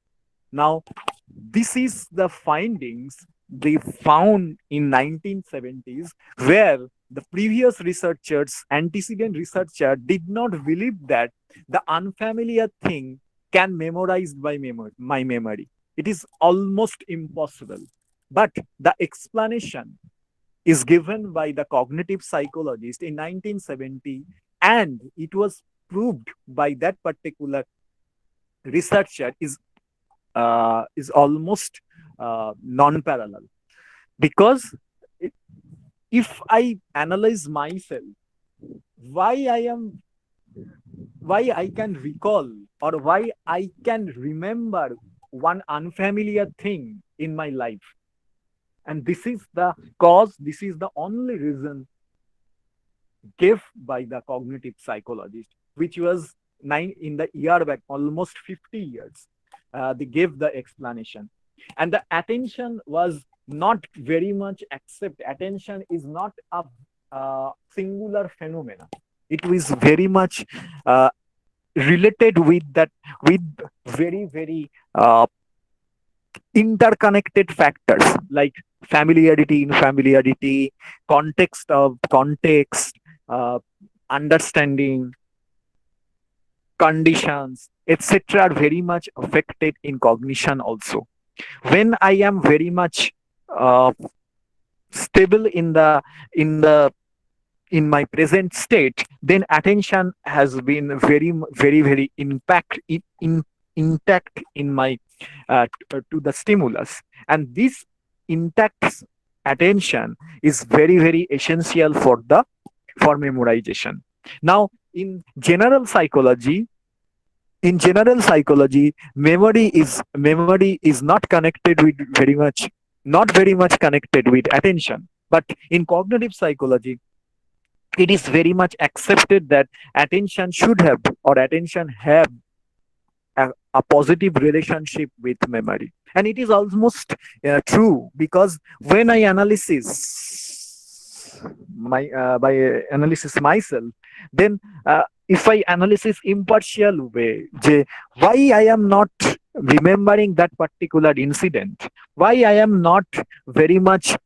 S1: Now, this is the findings they found in 1970s, where the previous researchers, antecedent researcher, did not believe that the unfamiliar thing can memorize by my memory. It is almost impossible. But the explanation is given by the cognitive psychologist in 1970, and it was proved by that particular researcher is almost non-parallel. Because if I analyze myself, why I can recall, or why I can remember one unfamiliar thing in my life, and this is the cause, this is the only reason given by the cognitive psychologist, which was in the year back, almost 50 years. They gave the explanation, and the attention was not very much accept. Attention is not a singular phenomena. It was very much related with very interconnected factors like familiarity, infamiliarity, context, understanding, conditions, etc. are very much affected in cognition also. When I am very much stable in my present state, then attention has been very intact in my to the stimulus, and this intact attention is very essential for memorization. Now, in general psychology, memory is not connected with not very much connected with attention. But in cognitive psychology, it is very much accepted that attention should have, or attention have, a positive relationship with memory. And it is almost true, because when I by analysis myself, then if I analysis impartial way, why I am not remembering that particular incident, why I am not very much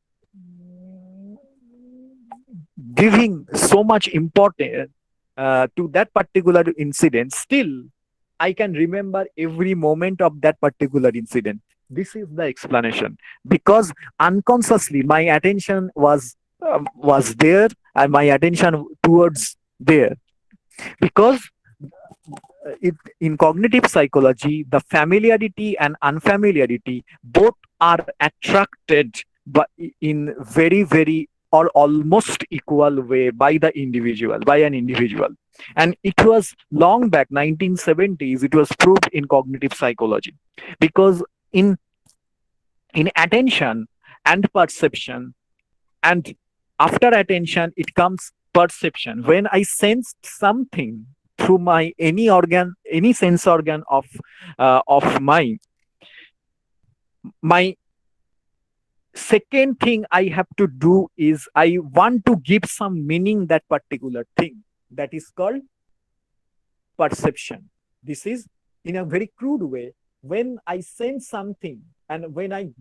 S1: giving so much importance to that particular incident, still I can remember every moment of that particular incident. This is the explanation, because unconsciously my attention was there, and my attention towards there. Because in cognitive psychology, the familiarity and unfamiliarity both are attracted but in very or almost equal way by the individual, by an individual. And it was long back 1970s, it was proved in cognitive psychology, because in attention and perception, and after attention it comes perception. When I sensed something through my any organ, any sense organ of my second thing I have to do is I want to give some meaning that particular thing, that is called perception. This is in a very crude way. When I sense something and when I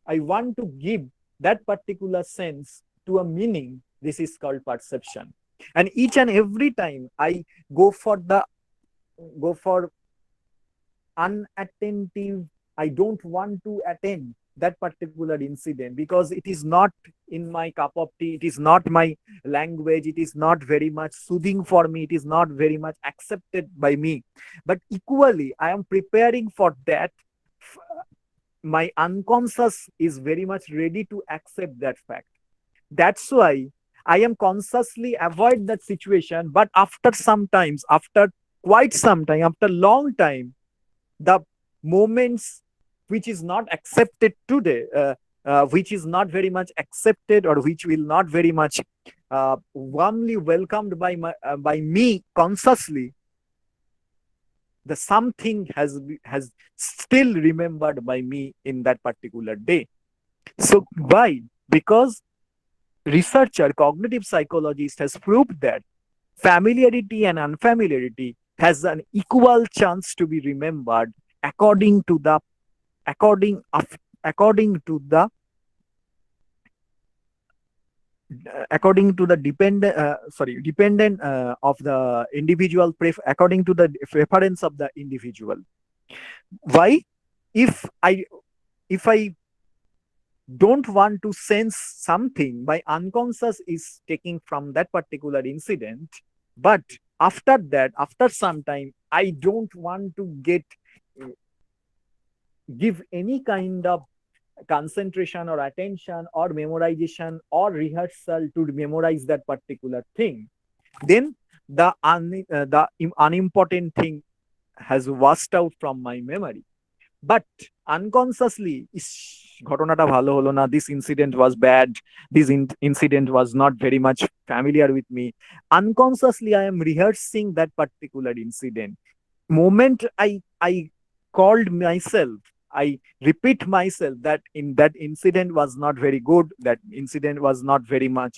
S1: want to give that particular sense to a meaning, this is called perception. And each and every time I go for unattentive, I don't want to attend that particular incident because it is not in my cup of tea, it is not my language, it is not very much soothing for me, it is not very much accepted by me. But equally, I am preparing for that. My unconscious is very much ready to accept that fact. That's why I am consciously avoid that situation. But after quite some time, after long time, the moments which is not accepted today, which is not very much accepted, or which will not very much warmly welcomed by me consciously, the something has still remembered by me in that particular day. So why? Because researcher, cognitive psychologist has proved that familiarity and unfamiliarity has an equal chance to be remembered according to the dependent of the individual, according to the preference of the individual. Why? If I don't want to sense something, my unconscious is taking from that particular incident, but after that, after some time, I don't want to give any kind of concentration or attention or memorization or rehearsal to memorize that particular thing, then the unimportant thing has washed out from my memory. But unconsciously, ঘটনাটা ভালো হলো না, this incident was bad, this incident was not very much familiar with me. Unconsciously, I am rehearsing that particular incident. Moment I called myself, I repeat myself that that incident was not very good, that incident was not very much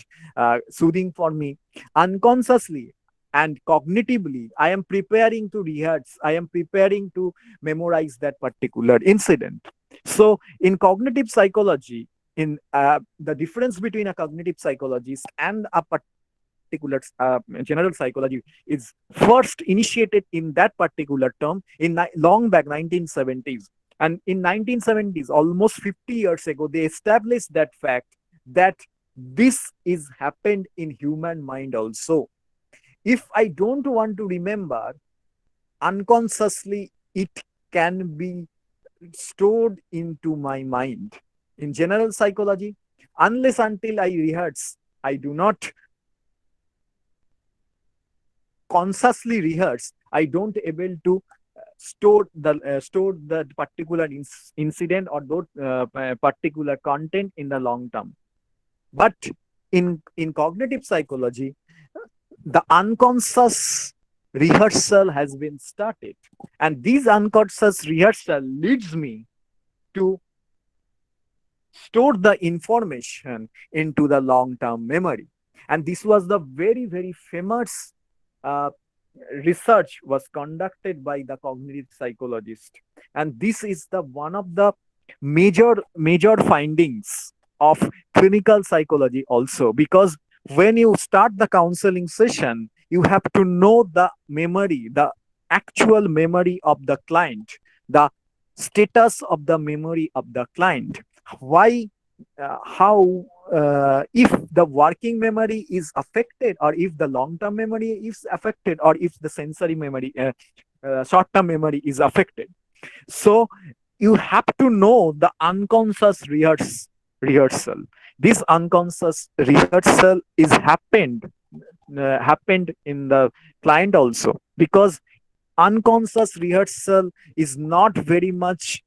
S1: soothing for me. Unconsciously and cognitively, I am preparing to rehearse, I am preparing to memorize that particular incident. So in cognitive psychology, in the difference between a cognitive psychologist and a particular general psychology is first initiated in that particular term in long back 1970s. And in 1970s, almost 50 years ago, they established that fact that this is happened in human mind also. If I don't want to remember, unconsciously it can be stored into my mind. In general psychology, unless until I rehearse, I do not consciously rehearse, I don't able to store the particular incident or particular content in the long term. But in cognitive psychology, the unconscious rehearsal has been started, and this unconscious rehearsal leads me to store the information into the long-term memory. And this was the very famous research was conducted by the cognitive psychologist, and this is the one of the major findings of clinical psychology also, because when you start the counseling session, you have to know the memory, the actual memory of the client, the status of the memory of the client. Why, how, if the working memory is affected, or if the long-term memory is affected, or if the sensory memory, short-term memory is affected. So you have to know the unconscious rehearse rehearsal. This unconscious rehearsal is happened in the client also, because unconscious rehearsal is not very much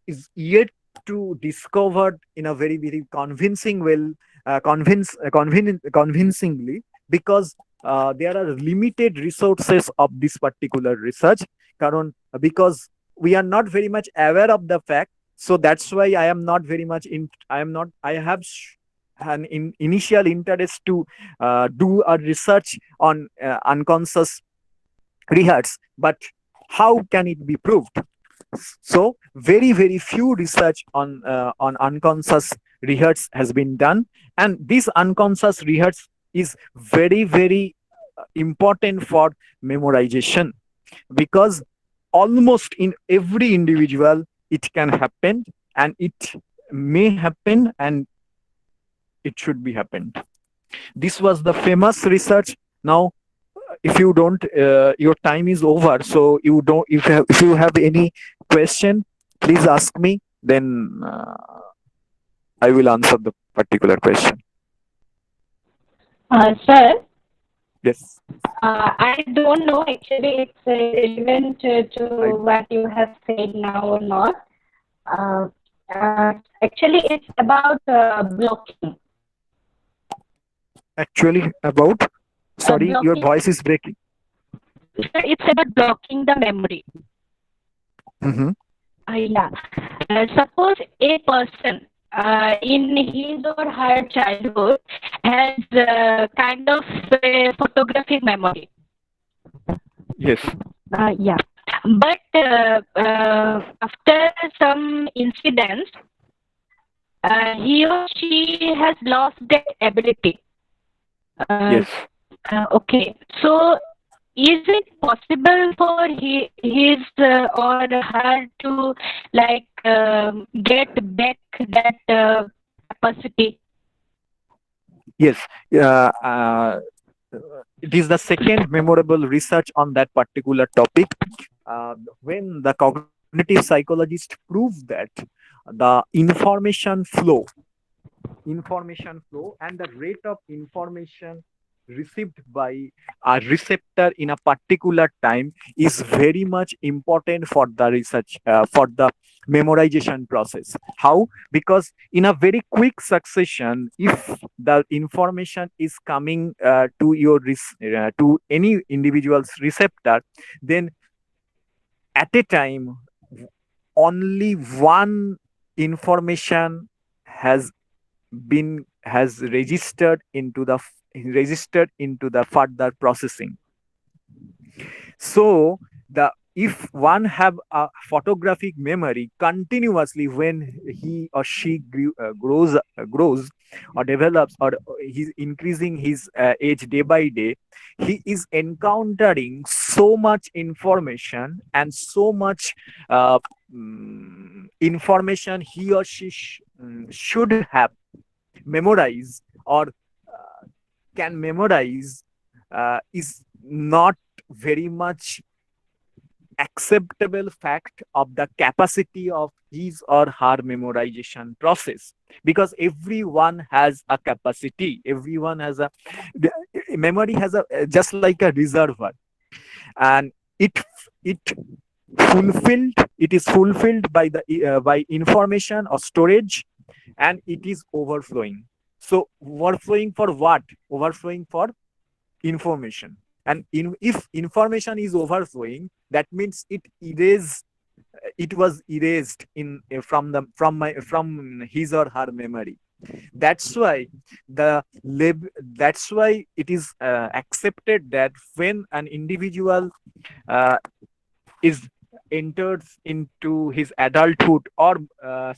S1: is yet to discovered in a very convincing well convincingly, because there are limited resources of this particular research, because we are not very much aware of the fact. So that's why I am not very much in I am not I have an initial interest to do a research on unconscious rehearse, but how can it be proved? So very few research on unconscious rehearse has been done, and this unconscious rehearse is very important for memorization, because almost in every individual it can happen, and it may happen, and it should be happened. This was the famous research. Now if you don't your time is over, so you don't if you have any question, please ask me, then I will answer the particular question.
S5: Sir,
S1: Yes.
S5: I don't know actually it's relevant to what you have said now or not. Actually, it's about blocking.
S1: Actually about, sorry, your
S5: Blocking.
S1: voice is breaking.
S5: Sir, it's about blocking the memory.
S1: Mm-hmm.
S5: Yeah. Suppose a person in his or her childhood has kind of a photographic memory.
S1: Yes.
S5: Yeah. But after some incidents, he or she has lost that ability.
S1: Yes.
S5: Okay. So, is it possible for his or her to like get back that capacity?
S1: Yes. It is the second memorable research on that particular topic, when the cognitive psychologists proved that the information flow and the rate of information received by a receptor in a particular time is very much important for the research, for the memorization process. How? Because in a very quick succession, if the information is coming to any individual's receptor, then at a time only one information has registered into the further processing. So the if one have a photographic memory continuously, when he or she grows or develops, or he's increasing his age day by day, he is encountering so much information and so much uh, information he or she should have memorized, or can memorize, is not very much acceptable fact of the capacity of his or her memorization process, because everyone has a capacity, everyone has a memory has a just like a reservoir, and it it is fulfilled by the by information or storage, and it is overflowing. So overflowing for what? Overflowing for information. And if information is overflowing, that means it was erased in from his or her memory. That's why that's why it is accepted that when an individual uh, is enters into his adulthood, or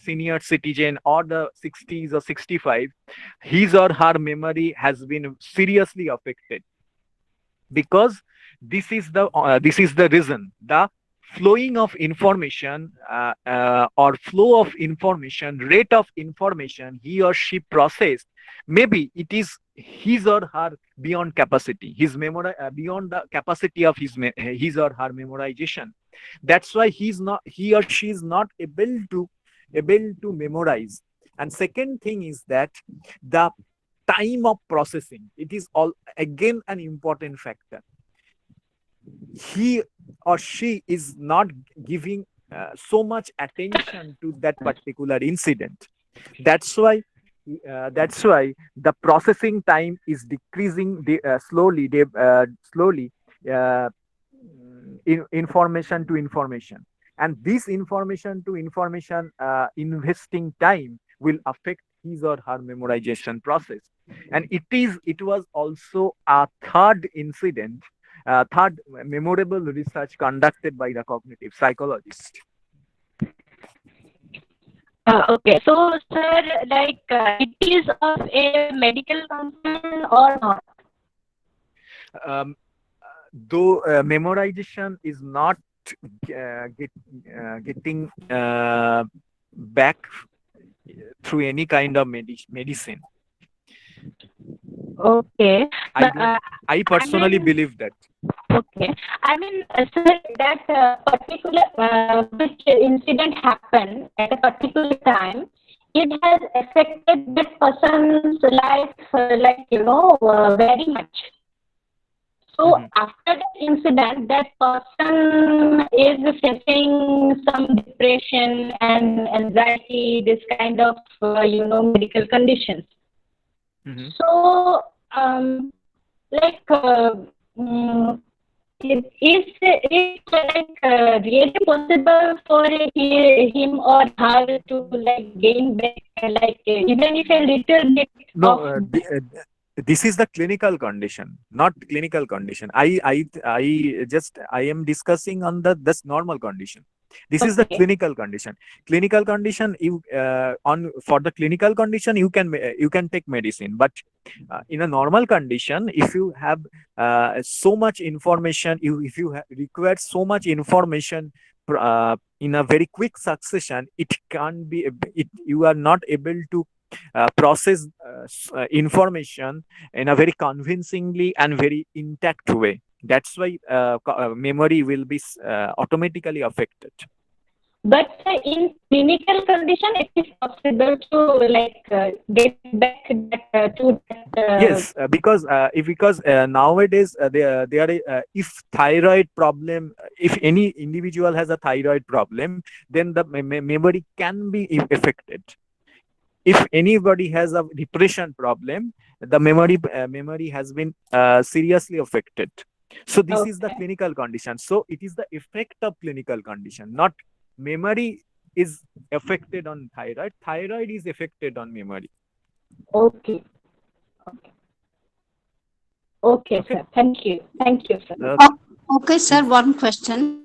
S1: senior citizen, or the 60s or 65, his or her memory has been seriously affected, because this is the reason. The flowing of information, or flow of information, rate of information he or she processed, maybe it is his or her beyond capacity, his memory, beyond the capacity of his or her memorization. That's why he or she is not able to able to memorize. And second thing is that the time of processing, it is all again an important factor. He or she is not giving so much attention to that particular incident. That's why the processing time is decreasing slowly, uh, information to information, and this information to information investing time will affect his or her memorization process. And it was also a third memorable research conducted by the cognitive psychologist.
S5: Okay, so sir, like it is of a medical concern or not?
S1: Though memorization is not getting back through any kind of medicine.
S5: Okay.
S1: I personally believe that.
S5: Okay. I mean, sir, that particular which incident happened at a particular time, it has affected that person's life, very much. So after that incident, that person is facing some depression and anxiety, this kind of medical conditions. So like is it like really possible for him or her to like gain back like even if a little bit of
S1: this is the clinical condition, not clinical condition. I am discussing on this normal condition. This is the clinical condition. Clinical condition, you for the clinical condition you can take medicine, but in a normal condition, if you have so much information, if you require so much information in a very quick succession, it can't be. You are not able to process information in a very convincingly and very intact way. That's why memory will be automatically affected.
S5: But in clinical condition, it is possible to like get back that to that.
S1: Yes, because nowadays if thyroid problem, if any individual has a thyroid problem, then the memory can be affected. If anybody has a depression problem, the memory has been seriously affected. So this is the clinical condition. So it is the effect of clinical condition, not memory is affected on thyroid. Thyroid is affected on memory.
S5: Okay. Okay, sir. Thank you, sir.
S13: Okay, sir. One question.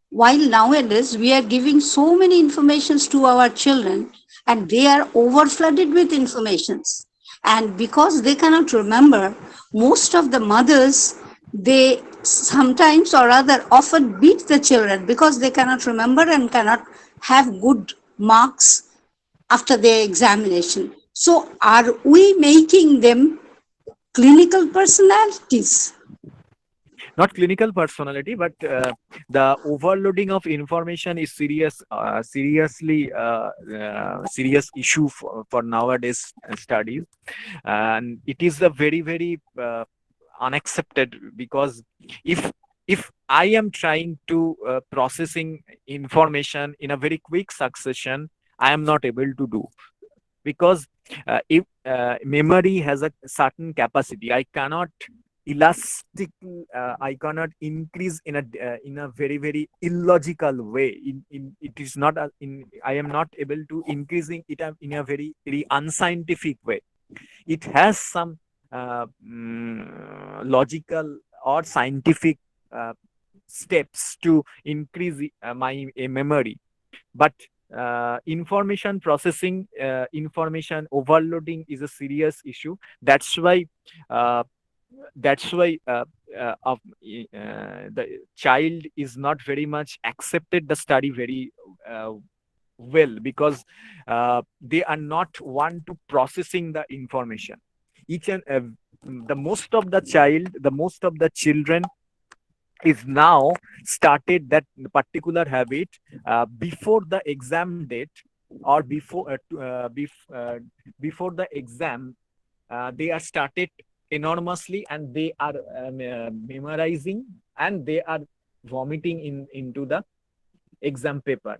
S13: While nowadays we are giving so many informations to our children, and they are overflooded with informations, and because they cannot remember, most of the mothers, they sometimes or other often beat the children because they cannot remember and cannot have good marks after their examination. So are we making them clinical personalities?
S1: Not clinical personality, but the overloading of information is serious issue for nowadays studies, and it is a very, very unaccepted, because if I am trying to processing information in a very quick succession, I am not able to do, because if memory has a certain capacity, I cannot I cannot increase in a very, very illogical way. It is not I am not able to increasing it in a very, very unscientific way. It has some logical or scientific steps to increase my memory, but information processing, information overloading is a serious issue. That's why the child is not very much accepted the study very well, because they are not one to processing the information. Each and the most of the children is now started that particular habit before the exam date. or before the exam, they are started enormously, and they are memorizing, and they are vomiting into the exam paper.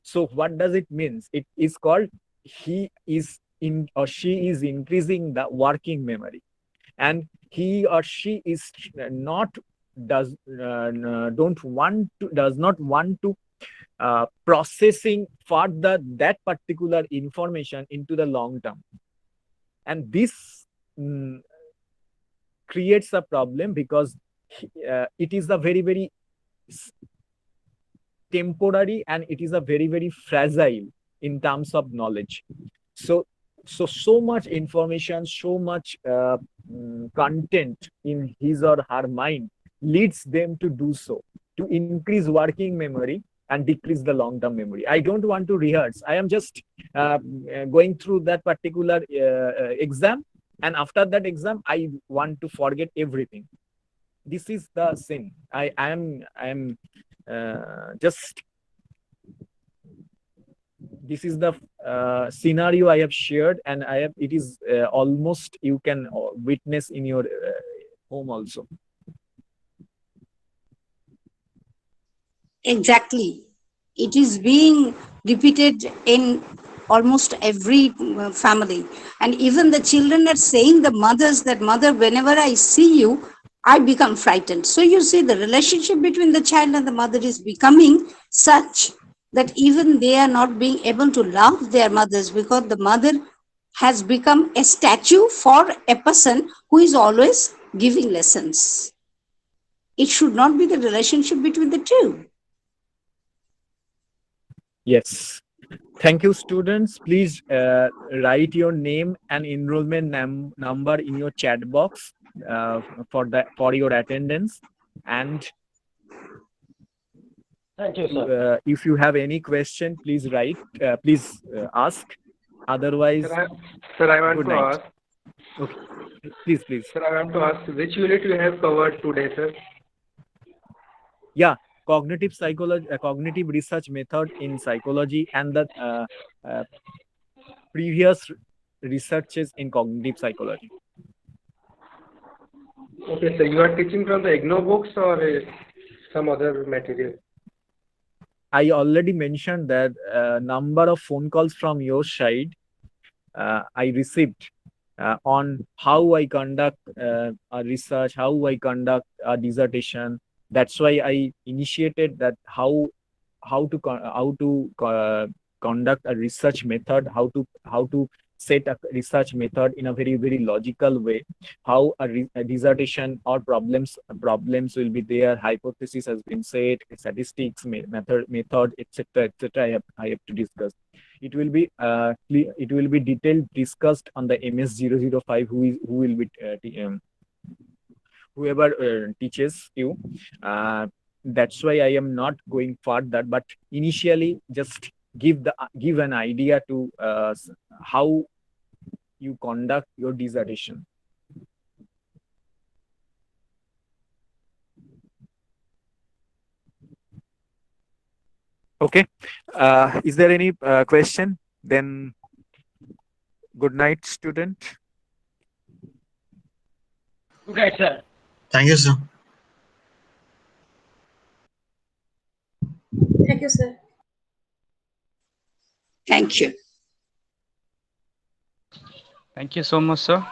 S1: So what does it mean? It is called he is in or she is increasing the working memory, and he or she is not does not want to processing further that particular information into the long term. And this mm, creates a problem, because it is a very very temporary, and it is a very very fragile in terms of knowledge. So much information, so much content in his or her mind leads them to do so, to increase working memory and decrease the long term memory. I don't want to rehearse, I am just going through that particular exam, and after that exam I want to forget everything. This is the sin. I am just this is the scenario I have shared, and it is almost you can witness in your home also.
S13: Exactly. It is being repeated in almost every family. And even the children are saying the mothers that, mother, whenever I see you, I become frightened. So you see, the relationship between the child and the mother is becoming such that even they are not being able to love their mothers, because the mother has become a statue for a person who is always giving lessons. It should not be the relationship between the two.
S1: Yes. Thank you, students. Please write your name and enrollment number in your chat box for your attendance. And
S19: thank you, sir.
S1: If you have any question, please write. Please ask. Otherwise,
S20: Sir, I want
S1: good
S20: to
S1: night.
S20: ask.
S1: Okay. Please.
S20: Sir, I want to ask which unit you have covered today, sir?
S1: Yeah, cognitive psychology, cognitive research method in psychology, and the previous researches in cognitive psychology.
S20: Okay, sir. You are teaching from the IGNO books or some other material?
S1: I already mentioned that number of phone calls from your side I received on how I conduct a research, how I conduct a dissertation. That's why I initiated that how to conduct a research method, how to set a research method in a very very logical way, how a dissertation or problems will be there, hypothesis has been set, statistics method etc. I have to discuss. It will be detailed discussed on the MS005, who will be whoever teaches you. That's why I am not going further, but initially just give an idea to how you conduct your dissertation. Okay. Is there any question? Then good night, student.
S19: Good night, sir.
S18: Thank you, sir.
S21: Thank you, sir.
S13: Thank you.
S22: Thank you so much, sir.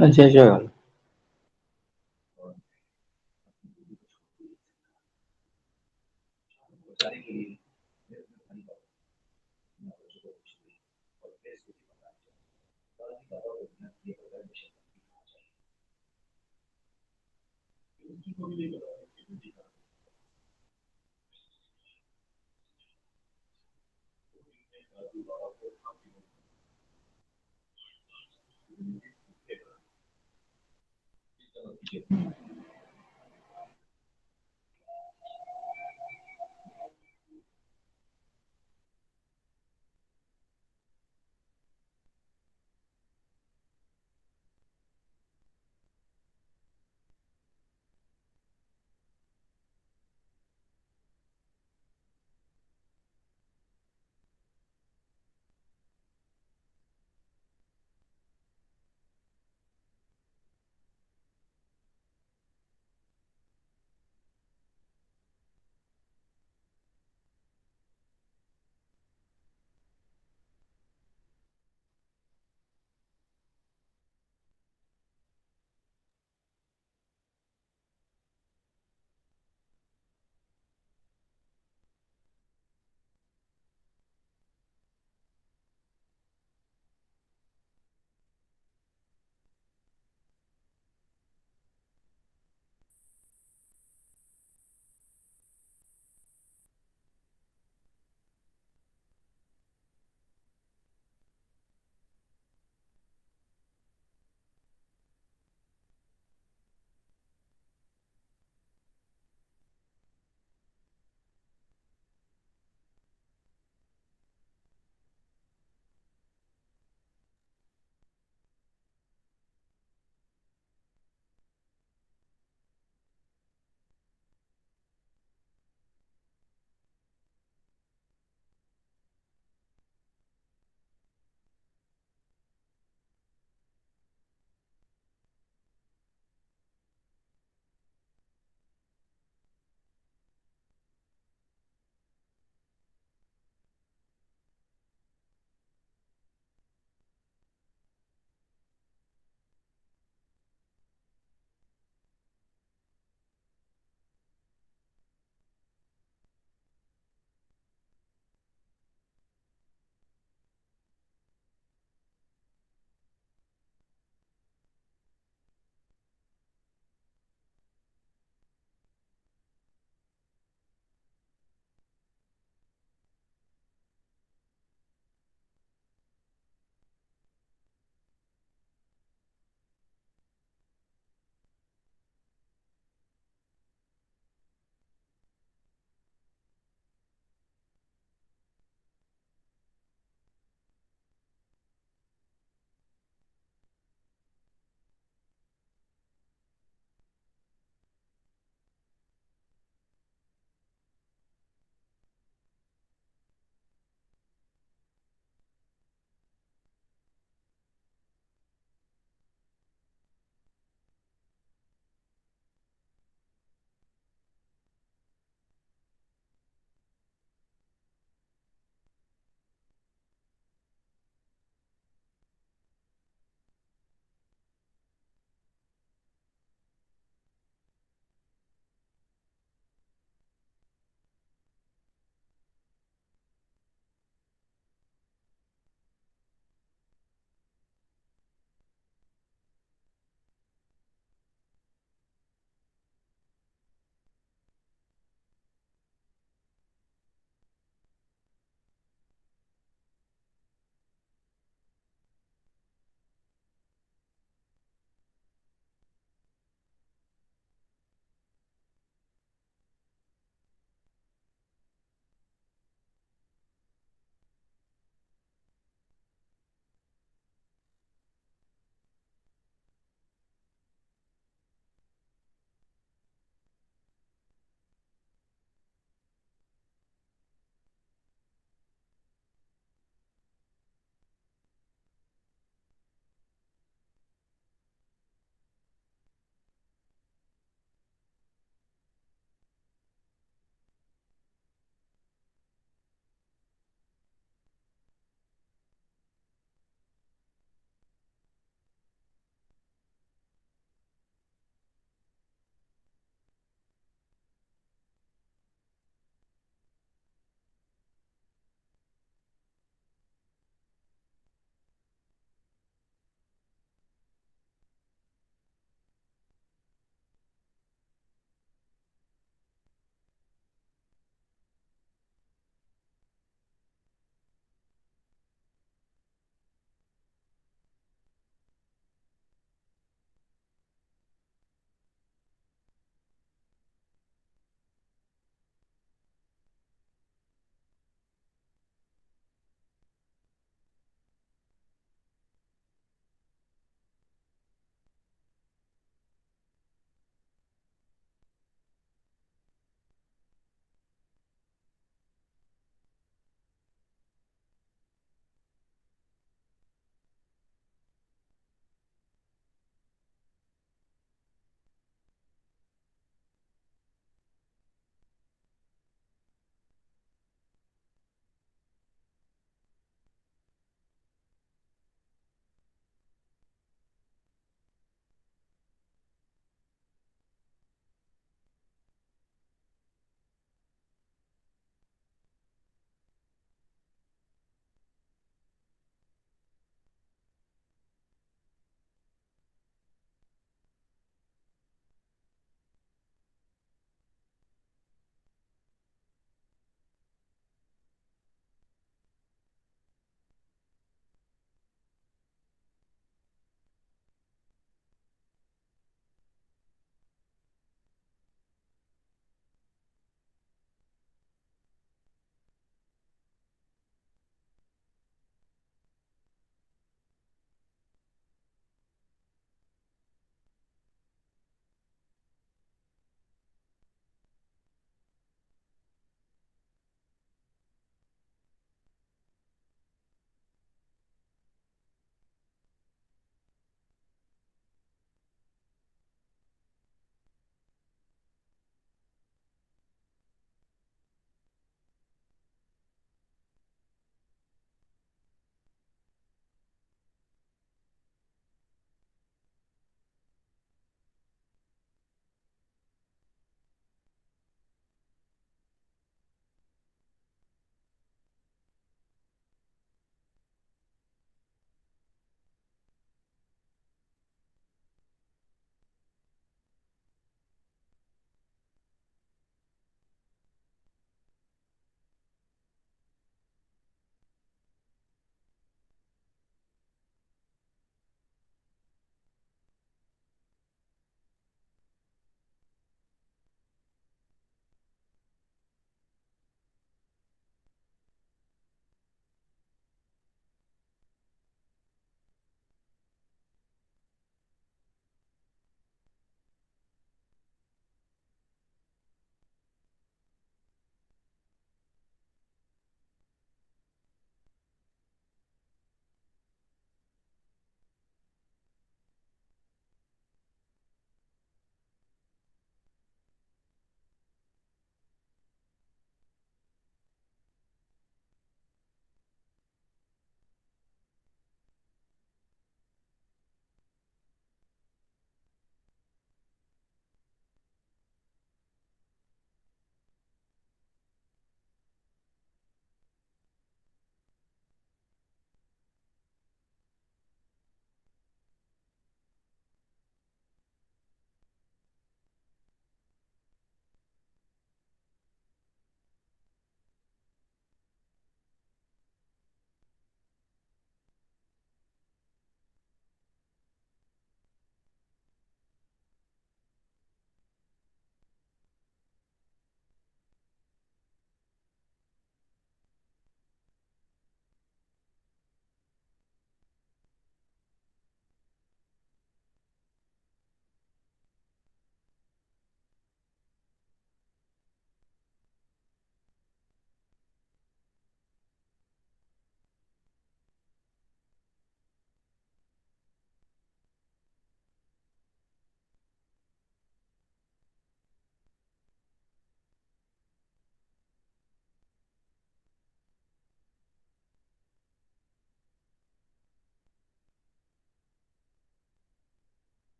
S4: अच्छा अच्छा